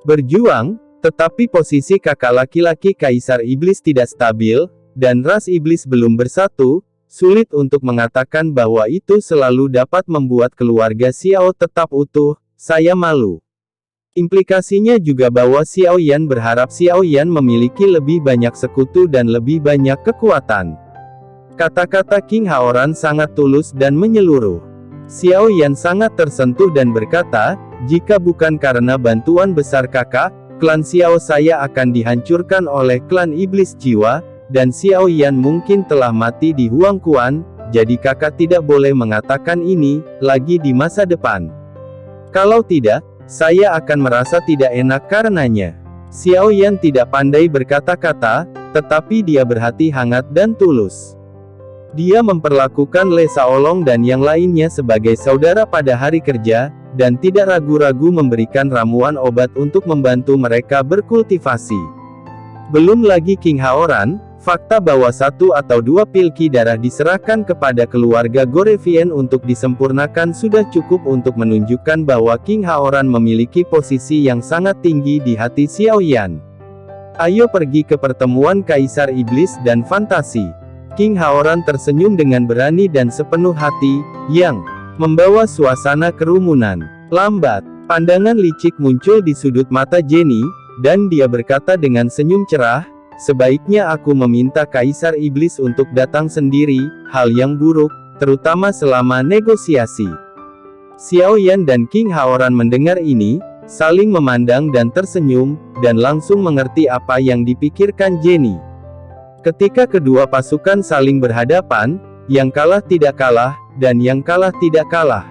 Berjuang, tetapi posisi kakak laki-laki Kaisar Iblis tidak stabil, dan ras iblis belum bersatu, sulit untuk mengatakan bahwa itu selalu dapat membuat keluarga Xiao tetap utuh. Saya malu. Implikasinya juga bahwa Xiao Yan berharap Xiao Yan memiliki lebih banyak sekutu dan lebih banyak kekuatan. Kata-kata King Haoran sangat tulus dan menyeluruh. Xiao Yan sangat tersentuh dan berkata, jika bukan karena bantuan besar kakak, klan Xiao saya akan dihancurkan oleh klan iblis jiwa, dan Xiao Yan mungkin telah mati di Huangquan, jadi kakak tidak boleh mengatakan ini lagi di masa depan. Kalau tidak, saya akan merasa tidak enak karenanya. Xiao Yan tidak pandai berkata-kata, tetapi dia berhati hangat dan tulus. Dia memperlakukan Le Shaolong dan yang lainnya sebagai saudara pada hari kerja, dan tidak ragu-ragu memberikan ramuan obat untuk membantu mereka berkultivasi. Belum lagi King Haoran, fakta bahwa 1 atau 2 pil Qi darah diserahkan kepada keluarga Gorevian untuk disempurnakan sudah cukup untuk menunjukkan bahwa King Haoran memiliki posisi yang sangat tinggi di hati Xiao Yan. Ayo pergi ke pertemuan Kaisar Iblis dan Fantasi. King Haoran tersenyum dengan berani dan sepenuh hati, yang membawa suasana kerumunan. Lambat, pandangan licik muncul di sudut mata Jenny, dan dia berkata dengan senyum cerah, sebaiknya aku meminta Kaisar Iblis untuk datang sendiri, hal yang buruk, terutama selama negosiasi. Xiao Yan dan King Haoran mendengar ini, saling memandang dan tersenyum, dan langsung mengerti apa yang dipikirkan Jenny. Ketika kedua pasukan saling berhadapan, yang kalah tidak kalah, dan yang kalah tidak kalah.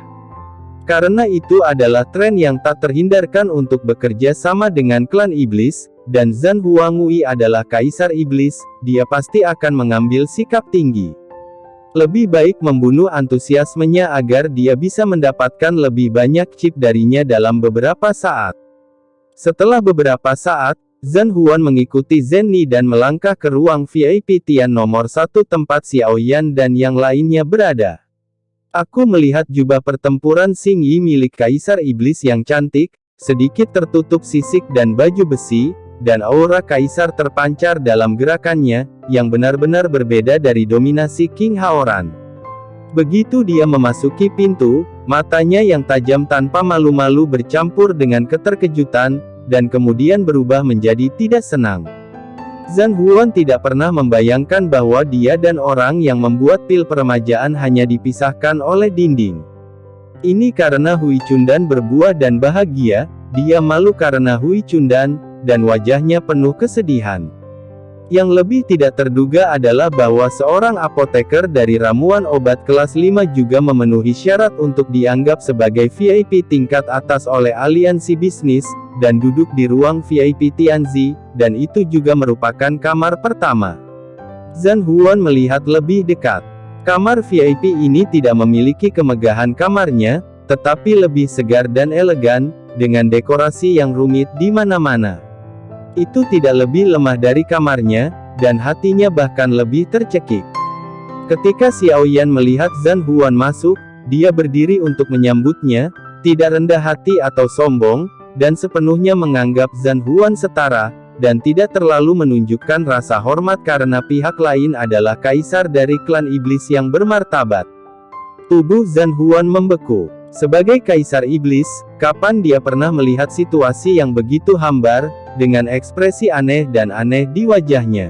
Karena itu adalah tren yang tak terhindarkan untuk bekerja sama dengan klan iblis, dan Zhan Huangui adalah Kaisar Iblis, dia pasti akan mengambil sikap tinggi. Lebih baik membunuh antusiasmenya agar dia bisa mendapatkan lebih banyak chip darinya dalam beberapa saat. Setelah beberapa saat, Zhan Huan mengikuti Zenny dan melangkah ke ruang VIP Tian nomor 1 tempat Xiao Yan dan yang lainnya berada. Aku melihat jubah pertempuran Xing Yi milik Kaisar Iblis yang cantik, sedikit tertutup sisik dan baju besi, dan aura Kaisar terpancar dalam gerakannya, yang benar-benar berbeda dari dominasi King Haoran. Begitu dia memasuki pintu, matanya yang tajam tanpa malu-malu bercampur dengan keterkejutan, dan kemudian berubah menjadi tidak senang. Zhan Huan tidak pernah membayangkan bahwa dia dan orang yang membuat pil peremajaan hanya dipisahkan oleh dinding. Ini karena Hui Chundan berbuah dan bahagia, dia malu karena Hui Chundan, dan wajahnya penuh kesedihan. Yang lebih tidak terduga adalah bahwa seorang apoteker dari ramuan obat kelas 5 juga memenuhi syarat untuk dianggap sebagai VIP tingkat atas oleh aliansi bisnis, dan duduk di ruang VIP Tianzi, dan itu juga merupakan kamar pertama. Zhan Huan melihat lebih dekat. Kamar VIP ini tidak memiliki kemegahan kamarnya, tetapi lebih segar dan elegan, dengan dekorasi yang rumit di mana-mana. Itu tidak lebih lemah dari kamarnya, dan hatinya bahkan lebih tercekik. Ketika Xiao Yan melihat Zhan Huan masuk, dia berdiri untuk menyambutnya, tidak rendah hati atau sombong, dan sepenuhnya menganggap Zhan Huan setara, dan tidak terlalu menunjukkan rasa hormat karena pihak lain adalah kaisar dari klan iblis yang bermartabat. Tubuh Zhan Huan membeku. Sebagai kaisar iblis, kapan dia pernah melihat situasi yang begitu hambar, dengan ekspresi aneh dan aneh di wajahnya.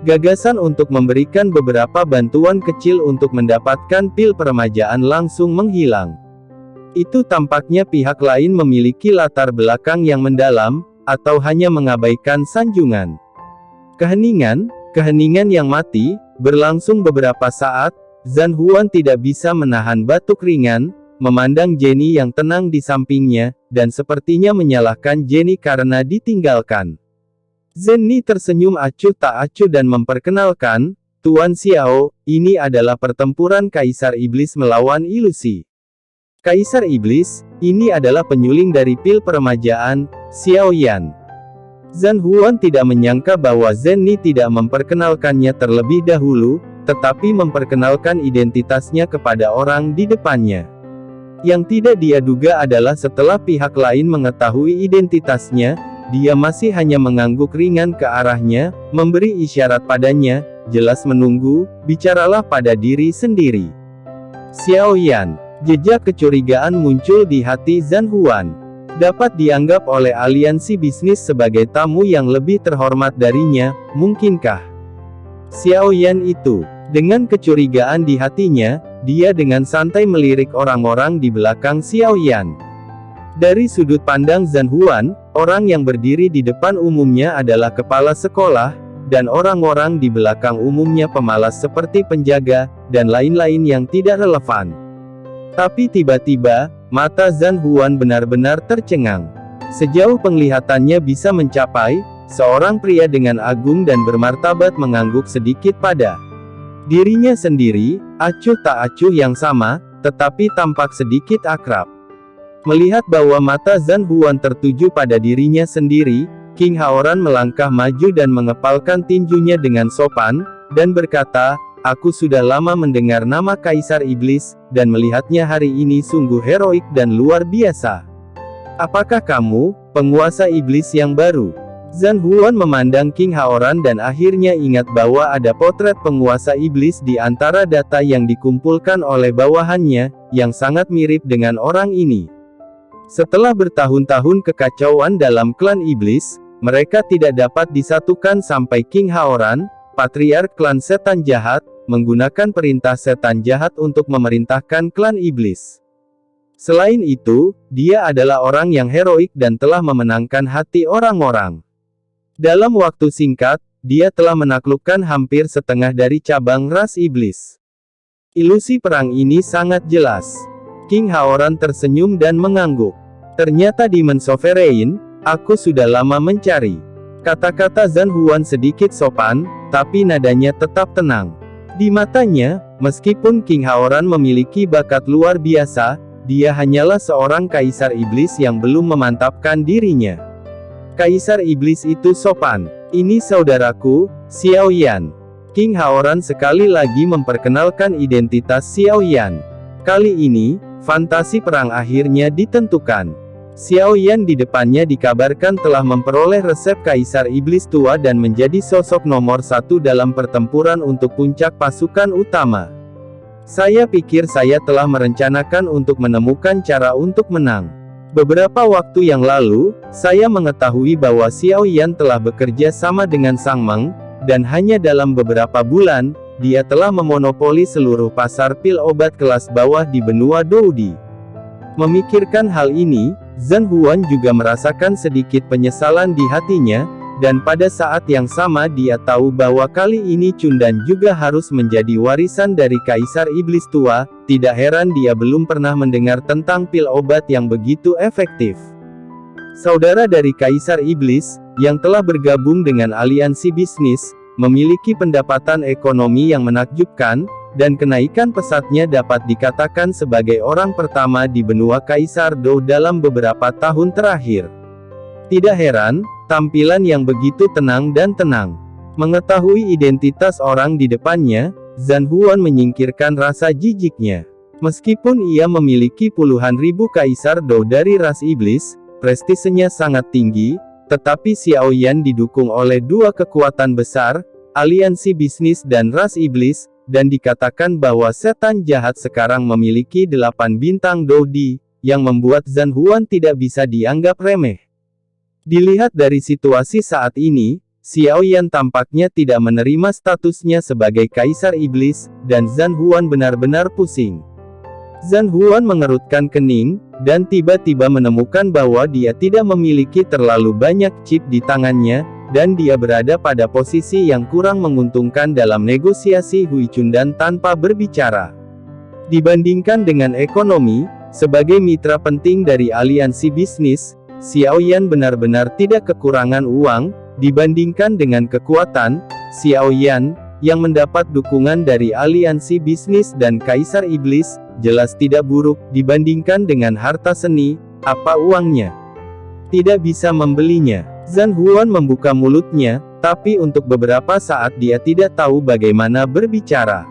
Gagasan untuk memberikan beberapa bantuan kecil untuk mendapatkan pil peremajaan langsung menghilang. Itu tampaknya pihak lain memiliki latar belakang yang mendalam, atau hanya mengabaikan sanjungan. Keheningan yang mati, berlangsung beberapa saat. Zhan Huan tidak bisa menahan batuk ringan, memandang Jenny yang tenang di sampingnya, dan sepertinya menyalahkan Jenny karena ditinggalkan. Zenny tersenyum acuh tak acuh dan memperkenalkan, Tuan Xiao, ini adalah pertempuran Kaisar Iblis melawan ilusi. Kaisar Iblis, ini adalah penyuling dari pil peremajaan, Xiao Yan. Zhan Huan tidak menyangka bahwa Zenny tidak memperkenalkannya terlebih dahulu, tetapi memperkenalkan identitasnya kepada orang di depannya. Yang tidak dia duga adalah setelah pihak lain mengetahui identitasnya, dia masih hanya mengangguk ringan ke arahnya, memberi isyarat padanya, jelas menunggu, bicaralah pada diri sendiri. Xiao Yan. Jejak kecurigaan muncul di hati Zhan Huan. Dapat dianggap oleh aliansi bisnis sebagai tamu yang lebih terhormat darinya, mungkinkah? Xiao Yan itu. Dengan kecurigaan di hatinya, dia dengan santai melirik orang-orang di belakang Xiao Yan. Dari sudut pandang Zhan Huan, orang yang berdiri di depan umumnya adalah kepala sekolah, dan orang-orang di belakang umumnya pemalas seperti penjaga, dan lain-lain yang tidak relevan. Tapi tiba-tiba, mata Zhan Huan benar-benar tercengang. Sejauh penglihatannya bisa mencapai, seorang pria dengan agung dan bermartabat mengangguk sedikit pada dirinya sendiri, acuh tak acuh yang sama, tetapi tampak sedikit akrab. Melihat bahwa mata Zhan Huan tertuju pada dirinya sendiri, King Haoran melangkah maju dan mengepalkan tinjunya dengan sopan, dan berkata, aku sudah lama mendengar nama Kaisar Iblis, dan melihatnya hari ini sungguh heroik dan luar biasa. Apakah kamu, penguasa iblis yang baru? Zhan Huan memandang King Haoran dan akhirnya ingat bahwa ada potret penguasa iblis di antara data yang dikumpulkan oleh bawahannya, yang sangat mirip dengan orang ini. Setelah bertahun-tahun kekacauan dalam klan iblis, mereka tidak dapat disatukan sampai King Haoran, patriark klan setan jahat, menggunakan perintah setan jahat untuk memerintahkan klan iblis. Selain itu, dia adalah orang yang heroik dan telah memenangkan hati orang-orang. Dalam waktu singkat, dia telah menaklukkan hampir setengah dari cabang ras iblis. Ilusi perang ini sangat jelas. King Haoran tersenyum dan mengangguk. Ternyata Demon Sovereign, aku sudah lama mencari. Kata-kata Zhan Huan sedikit sopan, tapi nadanya tetap tenang. Di matanya, meskipun King Haoran memiliki bakat luar biasa, dia hanyalah seorang kaisar iblis yang belum memantapkan dirinya. Kaisar iblis itu sopan. Ini saudaraku, Xiao Yan. King Haoran sekali lagi memperkenalkan identitas Xiao Yan. Kali ini, fantasi perang akhirnya ditentukan. Xiao Yan di depannya dikabarkan telah memperoleh resep Kaisar Iblis Tua dan menjadi sosok nomor satu dalam pertempuran untuk puncak pasukan utama. Saya pikir saya telah merencanakan untuk menemukan cara untuk menang. Beberapa waktu yang lalu, saya mengetahui bahwa Xiao Yan telah bekerja sama dengan Sang Meng, dan hanya dalam beberapa bulan, dia telah memonopoli seluruh pasar pil obat kelas bawah di benua Doudi. Memikirkan hal ini, Zhan Huan juga merasakan sedikit penyesalan di hatinya, dan pada saat yang sama dia tahu bahwa kali ini Cundan juga harus menjadi warisan dari Kaisar Iblis Tua, tidak heran dia belum pernah mendengar tentang pil obat yang begitu efektif. Saudara dari Kaisar Iblis, yang telah bergabung dengan aliansi bisnis, memiliki pendapatan ekonomi yang menakjubkan, dan kenaikan pesatnya dapat dikatakan sebagai orang pertama di benua Kaisar Dou dalam beberapa tahun terakhir. Tidak heran, tampilan yang begitu tenang dan tenang. Mengetahui identitas orang di depannya, Zhan Huan menyingkirkan rasa jijiknya. Meskipun ia memiliki puluhan ribu kaisar Dou dari ras iblis, prestisenya sangat tinggi, tetapi Xiao Yan didukung oleh dua kekuatan besar, aliansi bisnis dan ras iblis, dan dikatakan bahwa setan jahat sekarang memiliki 8 bintang Dodi, yang membuat Zhan Huan tidak bisa dianggap remeh. Dilihat dari situasi saat ini, Xiao Yan tampaknya tidak menerima statusnya sebagai Kaisar Iblis, dan Zhan Huan benar-benar pusing. Zhan Huan mengerutkan kening, dan tiba-tiba menemukan bahwa dia tidak memiliki terlalu banyak chip di tangannya, dan dia berada pada posisi yang kurang menguntungkan dalam negosiasi Hui Chundan tanpa berbicara. Dibandingkan dengan ekonomi, sebagai mitra penting dari aliansi bisnis, Xiao Yan benar-benar tidak kekurangan uang. Dibandingkan dengan kekuatan, Xiao Yan, yang mendapat dukungan dari aliansi bisnis dan Kaisar Iblis, jelas tidak buruk. Dibandingkan dengan harta seni, apa uangnya? Tidak bisa membelinya. Zhan Huan membuka mulutnya, tapi untuk beberapa saat dia tidak tahu bagaimana berbicara.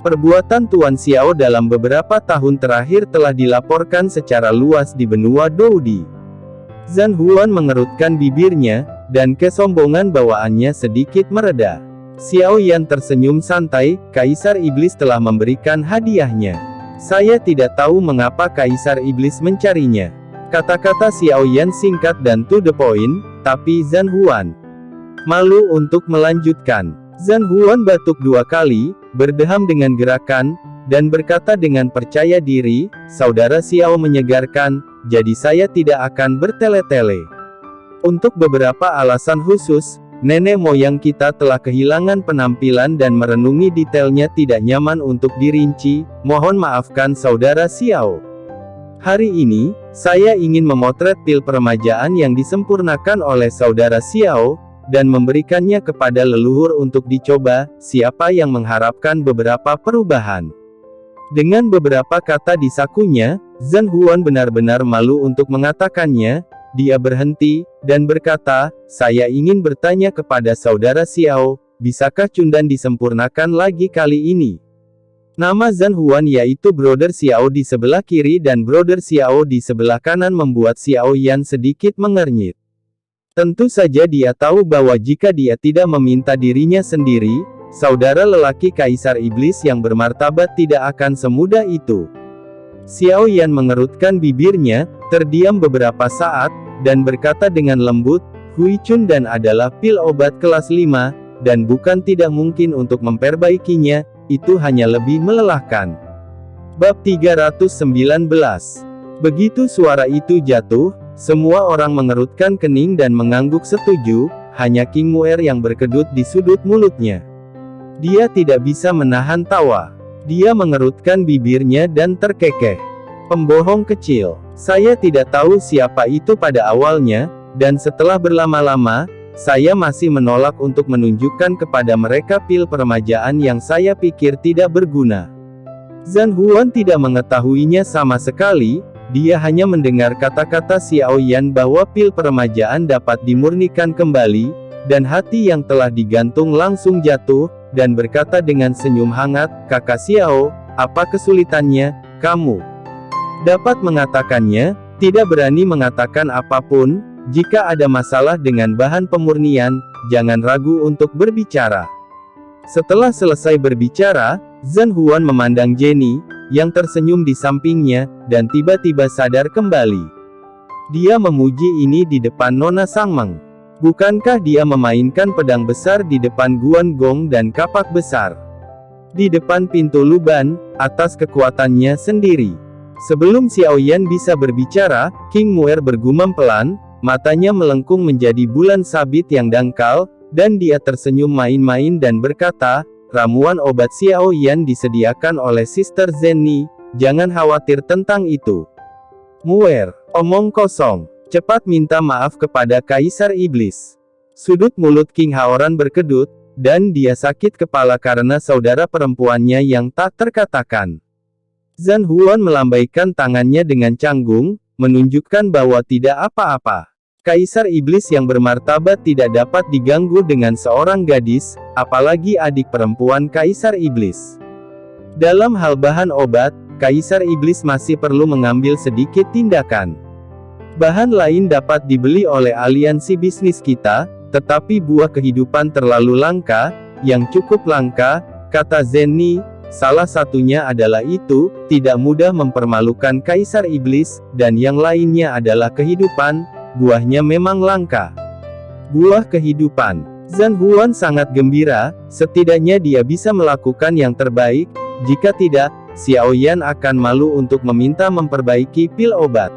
Perbuatan Tuan Xiao dalam beberapa tahun terakhir telah dilaporkan secara luas di benua Doudi. Zhan Huan mengerutkan bibirnya, dan kesombongan bawaannya sedikit mereda. Xiao Yan tersenyum santai, Kaisar Iblis telah memberikan hadiahnya. Saya tidak tahu mengapa Kaisar Iblis mencarinya. Kata-kata Xiao Yan singkat dan to the point, tapi Zhan Huan malu untuk melanjutkan. Zhan Huan batuk 2 kali, berdeham dengan gerakan, dan berkata dengan percaya diri, Saudara Xiao menyegarkan, jadi saya tidak akan bertele-tele. Untuk beberapa alasan khusus, nenek moyang kita telah kehilangan penampilan dan merenungi detailnya tidak nyaman untuk dirinci, mohon maafkan Saudara Xiao. Hari ini, saya ingin memotret pil peremajaan yang disempurnakan oleh Saudara Xiao, dan memberikannya kepada leluhur untuk dicoba, siapa yang mengharapkan beberapa perubahan. Dengan beberapa kata di sakunya, Zhan Huan benar-benar malu untuk mengatakannya. Dia berhenti, dan berkata, saya ingin bertanya kepada Saudara Xiao, bisakah Chundan disempurnakan lagi kali ini? Nama Zhan Huan yaitu Brother Xiao di sebelah kiri dan Brother Xiao di sebelah kanan membuat Xiao Yan sedikit mengernyit. Tentu saja dia tahu bahwa jika dia tidak meminta dirinya sendiri, saudara lelaki Kaisar Iblis yang bermartabat tidak akan semudah itu. Xiao Yan mengerutkan bibirnya, terdiam beberapa saat, dan berkata dengan lembut, Hui Chundan adalah pil obat kelas 5, dan bukan tidak mungkin untuk memperbaikinya, itu hanya lebih melelahkan. Bab 319. Begitu suara itu jatuh, semua orang mengerutkan kening dan mengangguk setuju, hanya King Muer yang berkedut di sudut mulutnya. Dia tidak bisa menahan tawa. Dia mengerutkan bibirnya dan terkekeh. Pembohong kecil. Saya tidak tahu siapa itu pada awalnya, dan setelah berlama-lama, saya masih menolak untuk menunjukkan kepada mereka pil peremajaan yang saya pikir tidak berguna. Zhan Huan tidak mengetahuinya sama sekali, dia hanya mendengar kata-kata Xiao Yan bahwa pil peremajaan dapat dimurnikan kembali, dan hati yang telah digantung langsung jatuh, dan berkata dengan senyum hangat, Kakak Xiao, apa kesulitannya, kamu dapat mengatakannya, tidak berani mengatakan apapun, jika ada masalah dengan bahan pemurnian, jangan ragu untuk berbicara. Setelah selesai berbicara, Zhan Huan memandang Jenny, yang tersenyum di sampingnya, dan tiba-tiba sadar kembali. Dia memuji ini di depan Nona Sangmeng. Bukankah dia memainkan pedang besar di depan Guan Gong dan kapak besar? Di depan pintu Luban, atas kekuatannya sendiri. Sebelum Xiao Yan bisa berbicara, King Muer bergumam pelan, matanya melengkung menjadi bulan sabit yang dangkal, dan dia tersenyum main-main dan berkata, ramuan obat Xiao Yan disediakan oleh Sister Zenny, jangan khawatir tentang itu. Muer, omong kosong, cepat minta maaf kepada Kaisar Iblis. Sudut mulut King Haoran berkedut, dan dia sakit kepala karena saudara perempuannya yang tak terkatakan. Zhan Huan melambaikan tangannya dengan canggung, menunjukkan bahwa tidak apa-apa. Kaisar Iblis yang bermartabat tidak dapat diganggu dengan seorang gadis, apalagi adik perempuan Kaisar Iblis. Dalam hal bahan obat, Kaisar Iblis masih perlu mengambil sedikit tindakan. Bahan lain dapat dibeli oleh aliansi bisnis kita, tetapi buah kehidupan terlalu langka, yang cukup langka, kata Zenny. Salah satunya adalah itu, tidak mudah mempermalukan Kaisar Iblis, dan yang lainnya adalah kehidupan, buahnya memang langka. Buah kehidupan. Zhan Huan sangat gembira, setidaknya dia bisa melakukan yang terbaik, jika tidak, Xiao Yan akan malu untuk meminta memperbaiki pil obat.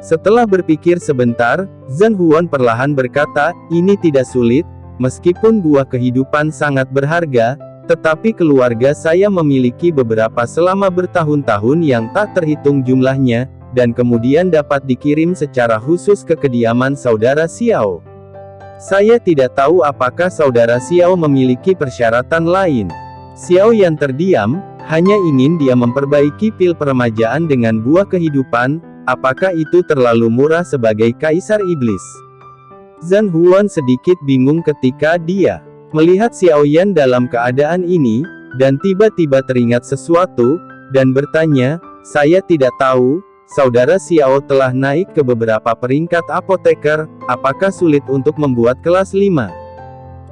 Setelah berpikir sebentar, Zhan Huan perlahan berkata, ini tidak sulit, meskipun buah kehidupan sangat berharga, tetapi keluarga saya memiliki beberapa selama bertahun-tahun yang tak terhitung jumlahnya, dan kemudian dapat dikirim secara khusus ke kediaman saudara Xiao. Saya tidak tahu apakah saudara Xiao memiliki persyaratan lain. Xiao yang terdiam, hanya ingin dia memperbaiki pil peremajaan dengan buah kehidupan, apakah itu terlalu murah sebagai Kaisar Iblis? Zhan Huan sedikit bingung ketika dia melihat Xiao Yan dalam keadaan ini, dan tiba-tiba teringat sesuatu, dan bertanya, saya tidak tahu, saudara Xiao telah naik ke beberapa peringkat apoteker, apakah sulit untuk membuat kelas 5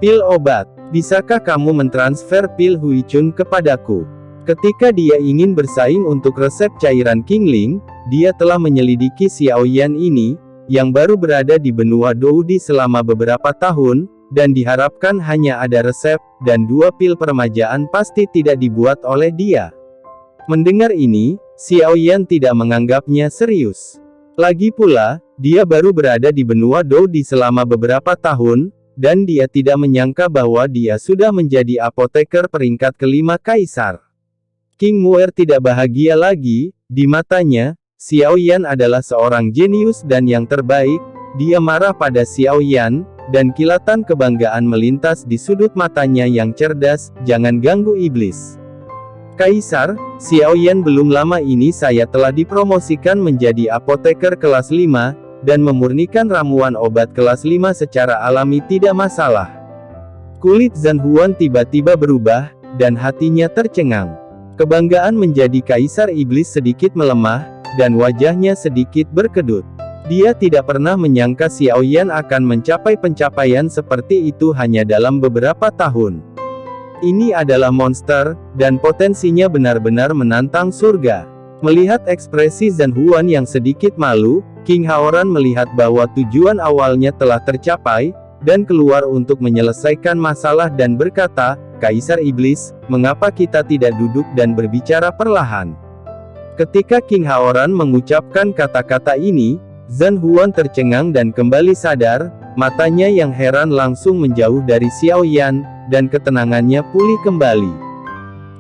pil obat? Bisakah kamu mentransfer pil Huichun kepadaku? Ketika dia ingin bersaing untuk resep cairan Qingling, dia telah menyelidiki Xiao Yan ini, yang baru berada di benua Doudi selama beberapa tahun, dan diharapkan hanya ada resep, dan 2 pil peremajaan pasti tidak dibuat oleh dia. Mendengar ini, Xiao Yan tidak menganggapnya serius. Lagi pula, dia baru berada di benua Doudi selama beberapa tahun, dan dia tidak menyangka bahwa dia sudah menjadi apoteker peringkat kelima Kaisar. King Muer tidak bahagia lagi, di matanya, Xiao Yan adalah seorang jenius dan yang terbaik, dia marah pada Xiao Yan, dan kilatan kebanggaan melintas di sudut matanya yang cerdas, jangan ganggu iblis. Kaisar, Xiao Yan belum lama ini saya telah dipromosikan menjadi apoteker kelas 5, dan memurnikan ramuan obat kelas 5 secara alami tidak masalah. Kulit Zhan Huan tiba-tiba berubah, dan hatinya tercengang. Kebanggaan menjadi Kaisar Iblis sedikit melemah, dan wajahnya sedikit berkedut. Dia tidak pernah menyangka Xiao Yan akan mencapai pencapaian seperti itu hanya dalam beberapa tahun. Ini adalah monster, dan potensinya benar-benar menantang surga. Melihat ekspresi Zhan Huan yang sedikit malu, King Haoran melihat bahwa tujuan awalnya telah tercapai, dan keluar untuk menyelesaikan masalah dan berkata, Kaisar Iblis, mengapa kita tidak duduk dan berbicara perlahan? Ketika King Haoran mengucapkan kata-kata ini, Zhan Huan tercengang dan kembali sadar, matanya yang heran langsung menjauh dari Xiao Yan, dan ketenangannya pulih kembali.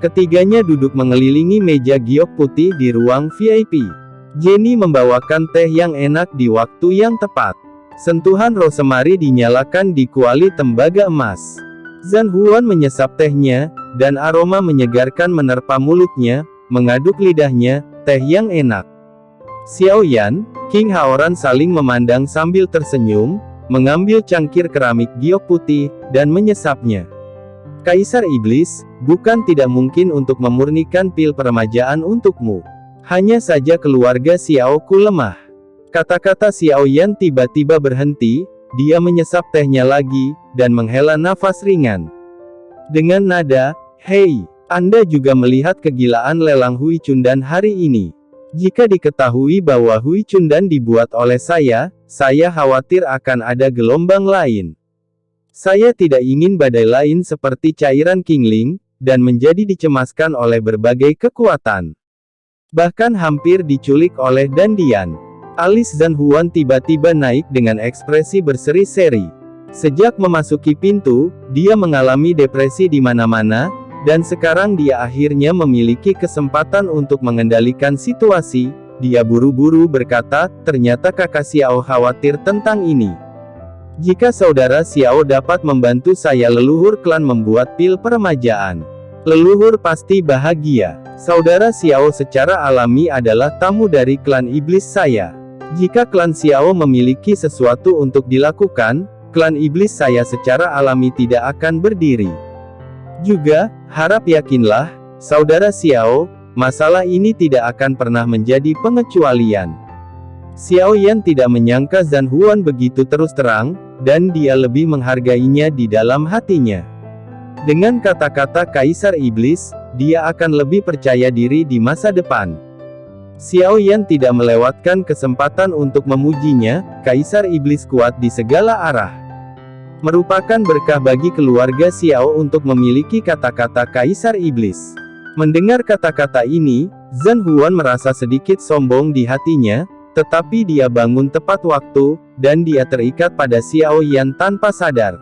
Ketiganya duduk mengelilingi meja giok putih di ruang VIP. Jenny membawakan teh yang enak di waktu yang tepat. Sentuhan rosemary dinyalakan di kuali tembaga emas. Zhan Huan menyesap tehnya, dan aroma menyegarkan menerpa mulutnya, mengaduk lidahnya, teh yang enak. Xiao Yan, King Haoran saling memandang sambil tersenyum, mengambil cangkir keramik giok putih, dan menyesapnya. Kaisar Iblis, bukan tidak mungkin untuk memurnikan pil peremajaan untukmu. Hanya saja keluarga Xiao ku lemah. Kata-kata Xiao Yan tiba-tiba berhenti, dia menyesap tehnya lagi, dan menghela nafas ringan. Dengan nada, hei, Anda juga melihat kegilaan lelang Hui Chundan hari ini. Jika diketahui bahwa Hui Chundan dibuat oleh saya khawatir akan ada gelombang lain. Saya tidak ingin badai lain seperti cairan Qingling, dan menjadi dicemaskan oleh berbagai kekuatan. Bahkan hampir diculik oleh Dandian. Alis Zhan Huan tiba-tiba naik dengan ekspresi berseri-seri. Sejak memasuki pintu, dia mengalami depresi di mana-mana, dan sekarang dia akhirnya memiliki kesempatan untuk mengendalikan situasi. Dia buru-buru berkata, ternyata kakak Xiao khawatir tentang ini. Jika saudara Xiao dapat membantu saya leluhur klan membuat pil peremajaan, leluhur pasti bahagia. Saudara Xiao secara alami adalah tamu dari klan iblis saya. Jika klan Xiao memiliki sesuatu untuk dilakukan, klan iblis saya secara alami tidak akan berdiri. Juga, harap yakinlah, saudara Xiao, masalah ini tidak akan pernah menjadi pengecualian. Xiao Yan tidak menyangka Zhan Huan begitu terus terang, dan dia lebih menghargainya di dalam hatinya. Dengan kata-kata Kaisar Iblis, dia akan lebih percaya diri di masa depan. Xiao Yan tidak melewatkan kesempatan untuk memujinya. Kaisar Iblis kuat di segala arah. Merupakan berkah bagi keluarga Xiao untuk memiliki kata-kata Kaisar Iblis. Mendengar kata-kata ini, Zhan Huan merasa sedikit sombong di hatinya, tetapi dia bangun tepat waktu, dan dia terikat pada Xiao Yan tanpa sadar.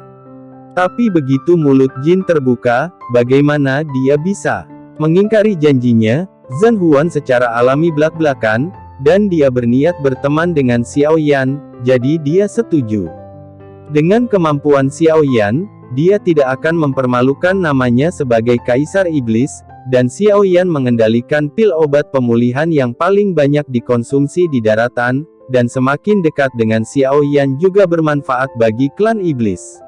Tapi begitu mulut jin terbuka, bagaimana dia bisa mengingkari janjinya? Zhan Huan secara alami belak-belakan, dan dia berniat berteman dengan Xiao Yan, jadi dia setuju. Dengan kemampuan Xiao Yan, dia tidak akan mempermalukan namanya sebagai Kaisar Iblis, dan Xiao Yan mengendalikan pil obat pemulihan yang paling banyak dikonsumsi di daratan, dan semakin dekat dengan Xiao Yan juga bermanfaat bagi klan iblis.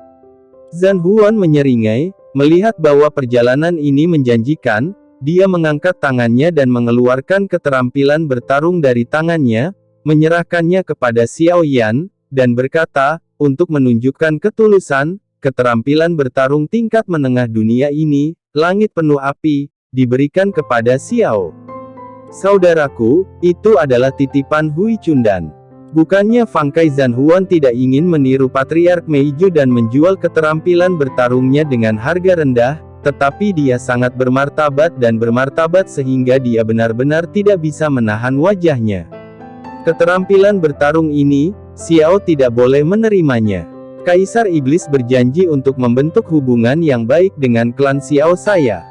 Zhan Huan menyeringai, melihat bahwa perjalanan ini menjanjikan. Dia mengangkat tangannya dan mengeluarkan keterampilan bertarung dari tangannya, menyerahkannya kepada Xiao Yan, dan berkata, untuk menunjukkan ketulusan, keterampilan bertarung tingkat menengah dunia ini, langit penuh api, diberikan kepada Xiao. Saudaraku, itu adalah titipan Hui Cundan. Bukannya Fangkai Zhan Huan tidak ingin meniru Patriark Meiju dan menjual keterampilan bertarungnya dengan harga rendah, tetapi dia sangat bermartabat dan bermartabat sehingga dia benar-benar tidak bisa menahan wajahnya. Keterampilan bertarung ini, Xiao tidak boleh menerimanya. Kaisar Iblis berjanji untuk membentuk hubungan yang baik dengan klan Xiao saya.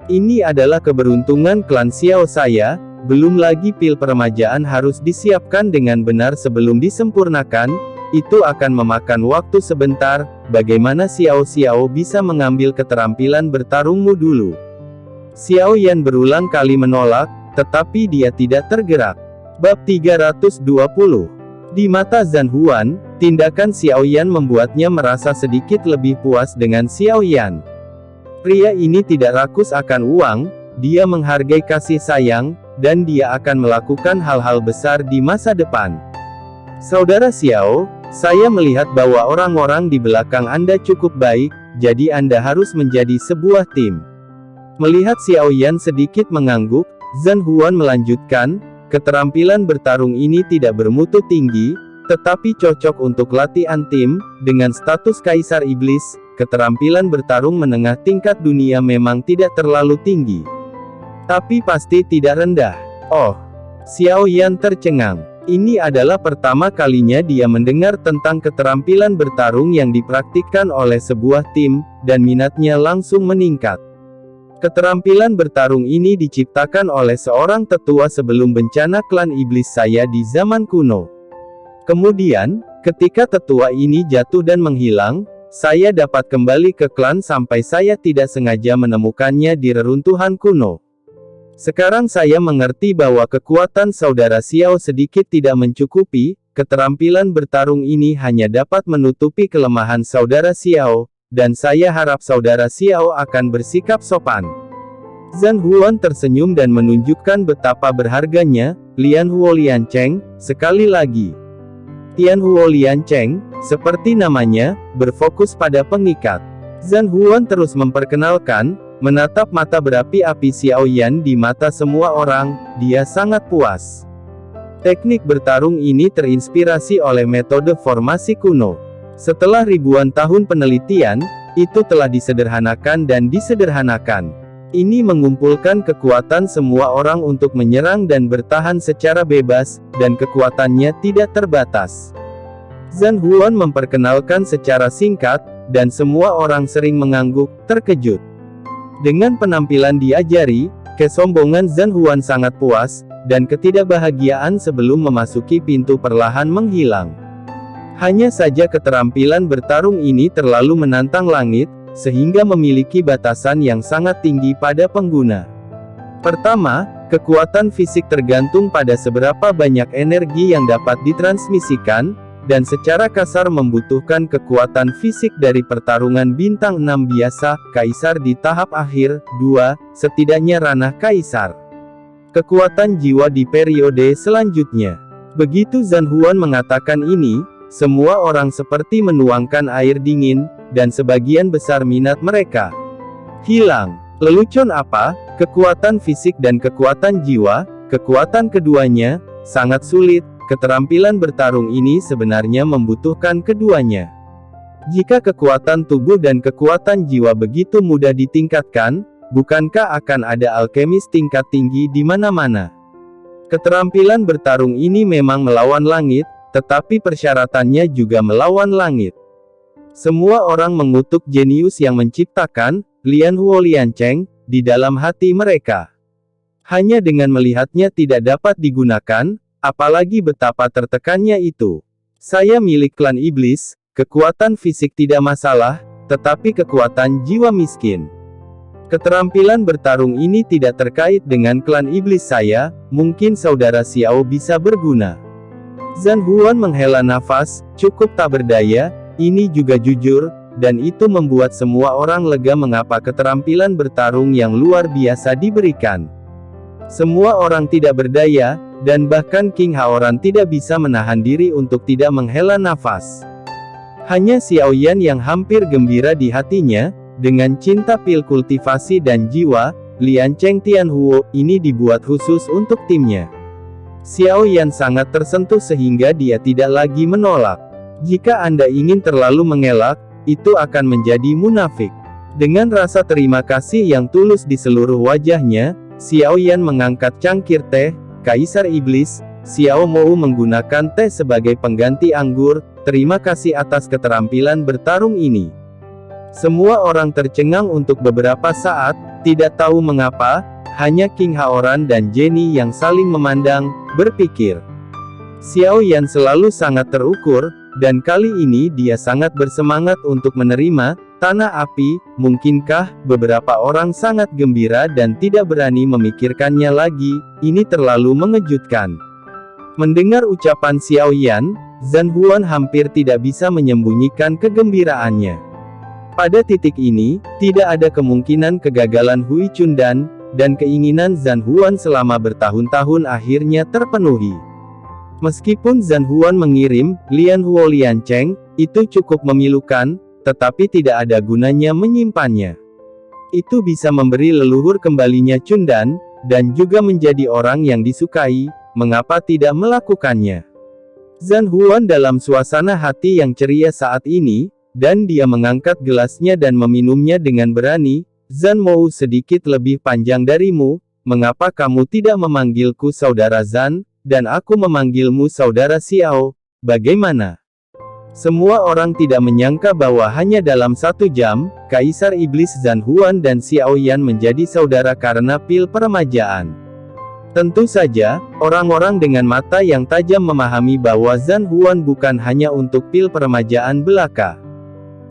Ini adalah keberuntungan klan Xiao saya, belum lagi pil peremajaan harus disiapkan dengan benar sebelum disempurnakan, itu akan memakan waktu sebentar. Bagaimana Xiao bisa mengambil keterampilan bertarungmu dulu? Xiao Yan berulang kali menolak, tetapi dia tidak tergerak. Bab 320. Di mata Zhan Huan, tindakan Xiao Yan membuatnya merasa sedikit lebih puas dengan Xiao Yan. Pria ini tidak rakus akan uang, dia menghargai kasih sayang, dan dia akan melakukan hal-hal besar di masa depan. Saudara Xiao, saya melihat bahwa orang-orang di belakang Anda cukup baik, jadi Anda harus menjadi sebuah tim. Melihat Xiao Yan sedikit mengangguk, Zhan Huan melanjutkan, keterampilan bertarung ini tidak bermutu tinggi, tetapi cocok untuk latihan tim. Dengan status Kaisar Iblis, keterampilan bertarung menengah tingkat dunia memang tidak terlalu tinggi. Tapi pasti tidak rendah. Oh, Xiao Yan tercengang. Ini adalah pertama kalinya dia mendengar tentang keterampilan bertarung yang dipraktikkan oleh sebuah tim, dan minatnya langsung meningkat. Keterampilan bertarung ini diciptakan oleh seorang tetua sebelum bencana klan iblis saya di zaman kuno. Kemudian, ketika tetua ini jatuh dan menghilang, saya dapat kembali ke klan sampai saya tidak sengaja menemukannya di reruntuhan kuno. Sekarang saya mengerti bahwa kekuatan saudara Xiao sedikit tidak mencukupi, keterampilan bertarung ini hanya dapat menutupi kelemahan saudara Xiao, dan saya harap saudara Xiao akan bersikap sopan. Zhan Huan tersenyum dan menunjukkan betapa berharganya, Lianhuo Liancheng, sekali lagi. Tianhuo Liancheng, seperti namanya, berfokus pada pengikat. Zhan Huan terus memperkenalkan, menatap mata berapi-api Xiao Yan di mata semua orang, dia sangat puas. Teknik bertarung ini terinspirasi oleh metode formasi kuno. Setelah ribuan tahun penelitian, itu telah disederhanakan dan disederhanakan. Ini mengumpulkan kekuatan semua orang untuk menyerang dan bertahan secara bebas, dan kekuatannya tidak terbatas. Zhan Huan memperkenalkan secara singkat, dan semua orang sering mengangguk, terkejut. Dengan penampilan diajari, kesombongan Zhan Huan sangat puas, dan ketidakbahagiaan sebelum memasuki pintu perlahan menghilang. Hanya saja keterampilan bertarung ini terlalu menantang langit, sehingga memiliki batasan yang sangat tinggi pada pengguna. Pertama, kekuatan fisik tergantung pada seberapa banyak energi yang dapat ditransmisikan, dan secara kasar membutuhkan kekuatan fisik dari pertarungan bintang 6 biasa, kaisar di tahap akhir, 2, setidaknya ranah kaisar. Kekuatan jiwa di periode selanjutnya. Begitu Zhan Huan mengatakan ini, semua orang seperti menuangkan air dingin, dan sebagian besar minat mereka hilang. Lelucon apa? Kekuatan fisik dan kekuatan jiwa, kekuatan keduanya, sangat sulit. Keterampilan bertarung ini sebenarnya membutuhkan keduanya. Jika kekuatan tubuh dan kekuatan jiwa begitu mudah ditingkatkan, bukankah akan ada alkemis tingkat tinggi di mana-mana? Keterampilan bertarung ini memang melawan langit, tetapi persyaratannya juga melawan langit. Semua orang mengutuk jenius yang menciptakan Lian Huo Liancheng di dalam hati mereka. Hanya dengan melihatnya tidak dapat digunakan, apalagi betapa tertekannya itu. Saya milik klan iblis, kekuatan fisik tidak masalah, tetapi kekuatan jiwa miskin. Keterampilan bertarung ini tidak terkait dengan klan iblis saya, mungkin saudara Xiao bisa berguna. Zhan Huan menghela nafas, cukup tak berdaya, ini juga jujur, dan itu membuat semua orang lega mengapa keterampilan bertarung yang luar biasa diberikan. Semua orang tidak berdaya, dan bahkan King Haoran tidak bisa menahan diri untuk tidak menghela nafas. Hanya Xiao Yan yang hampir gembira di hatinya, dengan cinta pil kultivasi dan jiwa, Liancheng Tianhuo ini dibuat khusus untuk timnya. Xiao Yan sangat tersentuh sehingga dia tidak lagi menolak. Jika Anda ingin terlalu mengelak, itu akan menjadi munafik. Dengan rasa terima kasih yang tulus di seluruh wajahnya, Xiao Yan mengangkat cangkir teh. Kaisar Iblis, Xiao Mou menggunakan teh sebagai pengganti anggur. Terima kasih atas keterampilan bertarung ini. Semua orang tercengang untuk beberapa saat, tidak tahu mengapa, hanya King Haoran dan Jenny yang saling memandang, berpikir. Xiao Yan selalu sangat terukur, dan kali ini dia sangat bersemangat untuk menerima tanah api. Mungkinkah beberapa orang sangat gembira dan tidak berani memikirkannya lagi? Ini terlalu mengejutkan. Mendengar ucapan Xiao Yan, Zhan Huan hampir tidak bisa menyembunyikan kegembiraannya. Pada titik ini, tidak ada kemungkinan kegagalan Hui Chundan, dan keinginan Zhan Huan selama bertahun-tahun akhirnya terpenuhi. Meskipun Zhan Huan mengirim Lian Huo Liancheng, itu cukup memilukan, tetapi tidak ada gunanya menyimpannya. Itu bisa memberi leluhur kembalinya Chundan, dan juga menjadi orang yang disukai, mengapa tidak melakukannya? Zhan Huan dalam suasana hati yang ceria saat ini, dan dia mengangkat gelasnya dan meminumnya dengan berani. Zhan Mou sedikit lebih panjang darimu, mengapa kamu tidak memanggilku saudara Zhan? Dan aku memanggilmu saudara Xiao, bagaimana? Semua orang tidak menyangka bahwa hanya dalam 1 jam, Kaisar Iblis Zhan Huan dan Xiao Yan menjadi saudara karena pil peremajaan. Tentu saja, orang-orang dengan mata yang tajam memahami bahwa Zhan Huan bukan hanya untuk pil peremajaan belaka.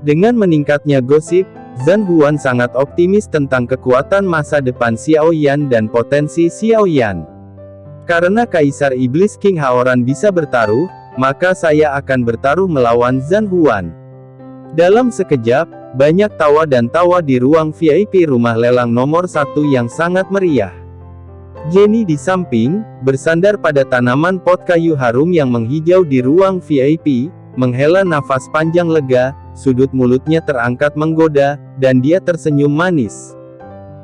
Dengan meningkatnya gosip, Zhan Huan sangat optimis tentang kekuatan masa depan Xiao Yan dan potensi Xiao Yan. Karena Kaisar Iblis King Haoran bisa bertaruh, maka saya akan bertaruh melawan Zhan Huan. Dalam sekejap, banyak tawa dan tawa di ruang VIP rumah lelang nomor 1 yang sangat meriah. Jenny di samping, bersandar pada tanaman pot kayu harum yang menghijau di ruang VIP, menghela nafas panjang lega, sudut mulutnya terangkat menggoda, dan dia tersenyum manis.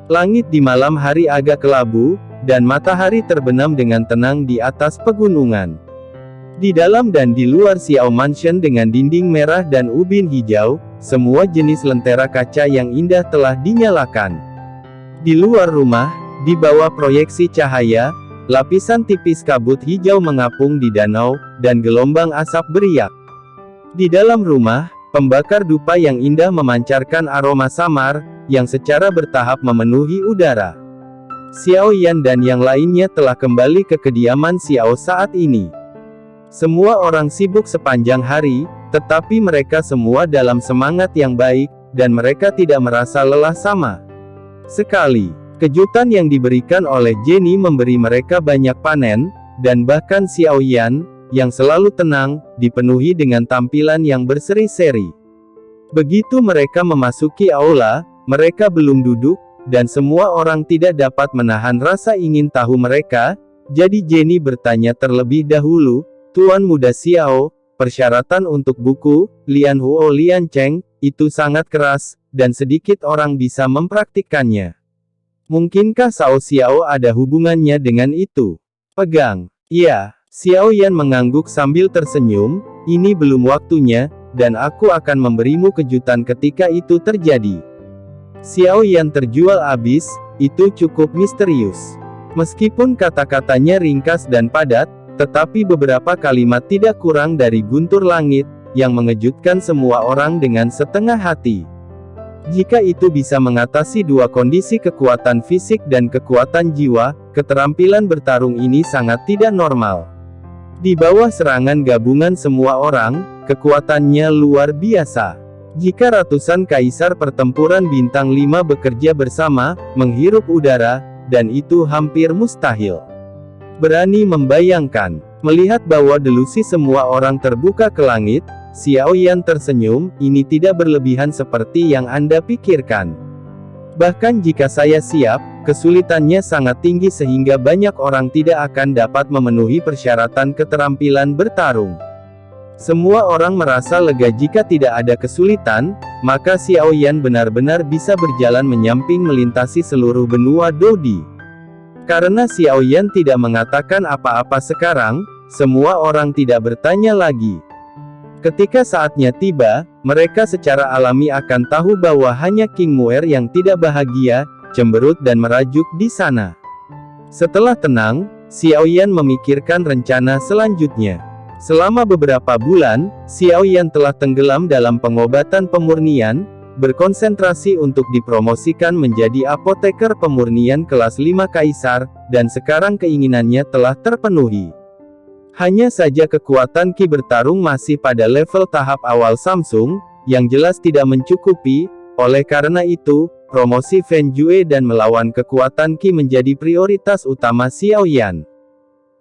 Langit di malam hari agak kelabu, dan matahari terbenam dengan tenang di atas pegunungan. Di dalam dan di luar Xiao Mansion dengan dinding merah dan ubin hijau, semua jenis lentera kaca yang indah telah dinyalakan. Di luar rumah, di bawah proyeksi cahaya, lapisan tipis kabut hijau mengapung di danau, dan gelombang asap beriak. Di dalam rumah, pembakar dupa yang indah memancarkan aroma samar, yang secara bertahap memenuhi udara. Xiao Yan dan yang lainnya telah kembali ke kediaman Xiao saat ini. Semua orang sibuk sepanjang hari, tetapi mereka semua dalam semangat yang baik, dan mereka tidak merasa lelah sama sekali. Kejutan yang diberikan oleh Jenny memberi mereka banyak panen, dan bahkan Xiao Yan, yang selalu tenang, dipenuhi dengan tampilan yang berseri-seri. Begitu mereka memasuki aula, mereka belum duduk, dan semua orang tidak dapat menahan rasa ingin tahu mereka. Jadi Jenny bertanya terlebih dahulu, Tuan Muda Xiao, persyaratan untuk buku, Lian Huo Lian Cheng, itu sangat keras, dan sedikit orang bisa mempraktikkannya. Mungkinkah Cao Xiao ada hubungannya dengan itu? Pegang. Iya, Xiao Yan mengangguk sambil tersenyum, ini belum waktunya, dan aku akan memberimu kejutan ketika itu terjadi. Xiao Yan terjual abis, itu cukup misterius. Meskipun kata-katanya ringkas dan padat, tetapi beberapa kalimat tidak kurang dari guntur langit, yang mengejutkan semua orang dengan setengah hati. Jika itu bisa mengatasi dua kondisi kekuatan fisik dan kekuatan jiwa, keterampilan bertarung ini sangat tidak normal. Di bawah serangan gabungan semua orang, kekuatannya luar biasa. Jika ratusan kaisar pertempuran bintang 5 bekerja bersama, menghirup udara, dan itu hampir mustahil. Berani membayangkan, melihat bahwa delusi semua orang terbuka ke langit, Xiao Yan tersenyum, ini tidak berlebihan seperti yang Anda pikirkan. Bahkan jika saya siap, kesulitannya sangat tinggi sehingga banyak orang tidak akan dapat memenuhi persyaratan keterampilan bertarung. Semua orang merasa lega jika tidak ada kesulitan, maka Xiao Yan benar-benar bisa berjalan menyamping melintasi seluruh benua Dodi. Karena Xiao Yan tidak mengatakan apa-apa sekarang, semua orang tidak bertanya lagi. Ketika saatnya tiba, mereka secara alami akan tahu bahwa hanya King Muer yang tidak bahagia, cemberut dan merajuk di sana. Setelah tenang, Xiao Yan memikirkan rencana selanjutnya. Selama beberapa bulan, Xiao Yan telah tenggelam dalam pengobatan pemurnian, berkonsentrasi untuk dipromosikan menjadi apoteker pemurnian kelas 5 kaisar, dan sekarang keinginannya telah terpenuhi. Hanya saja kekuatan Qi bertarung masih pada level tahap awal Samsung, yang jelas tidak mencukupi, oleh karena itu, promosi Fen Jue dan melawan kekuatan Qi menjadi prioritas utama Xiao Yan.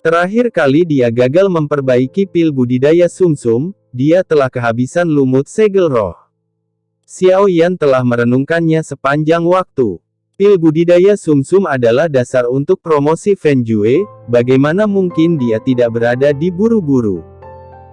Terakhir kali dia gagal memperbaiki pil budidaya sumsum, dia telah kehabisan lumut segel roh. Xiao Yan telah merenungkannya sepanjang waktu. Pil budidaya sumsum adalah dasar untuk promosi Fen Jue, bagaimana mungkin dia tidak berada di buru-buru.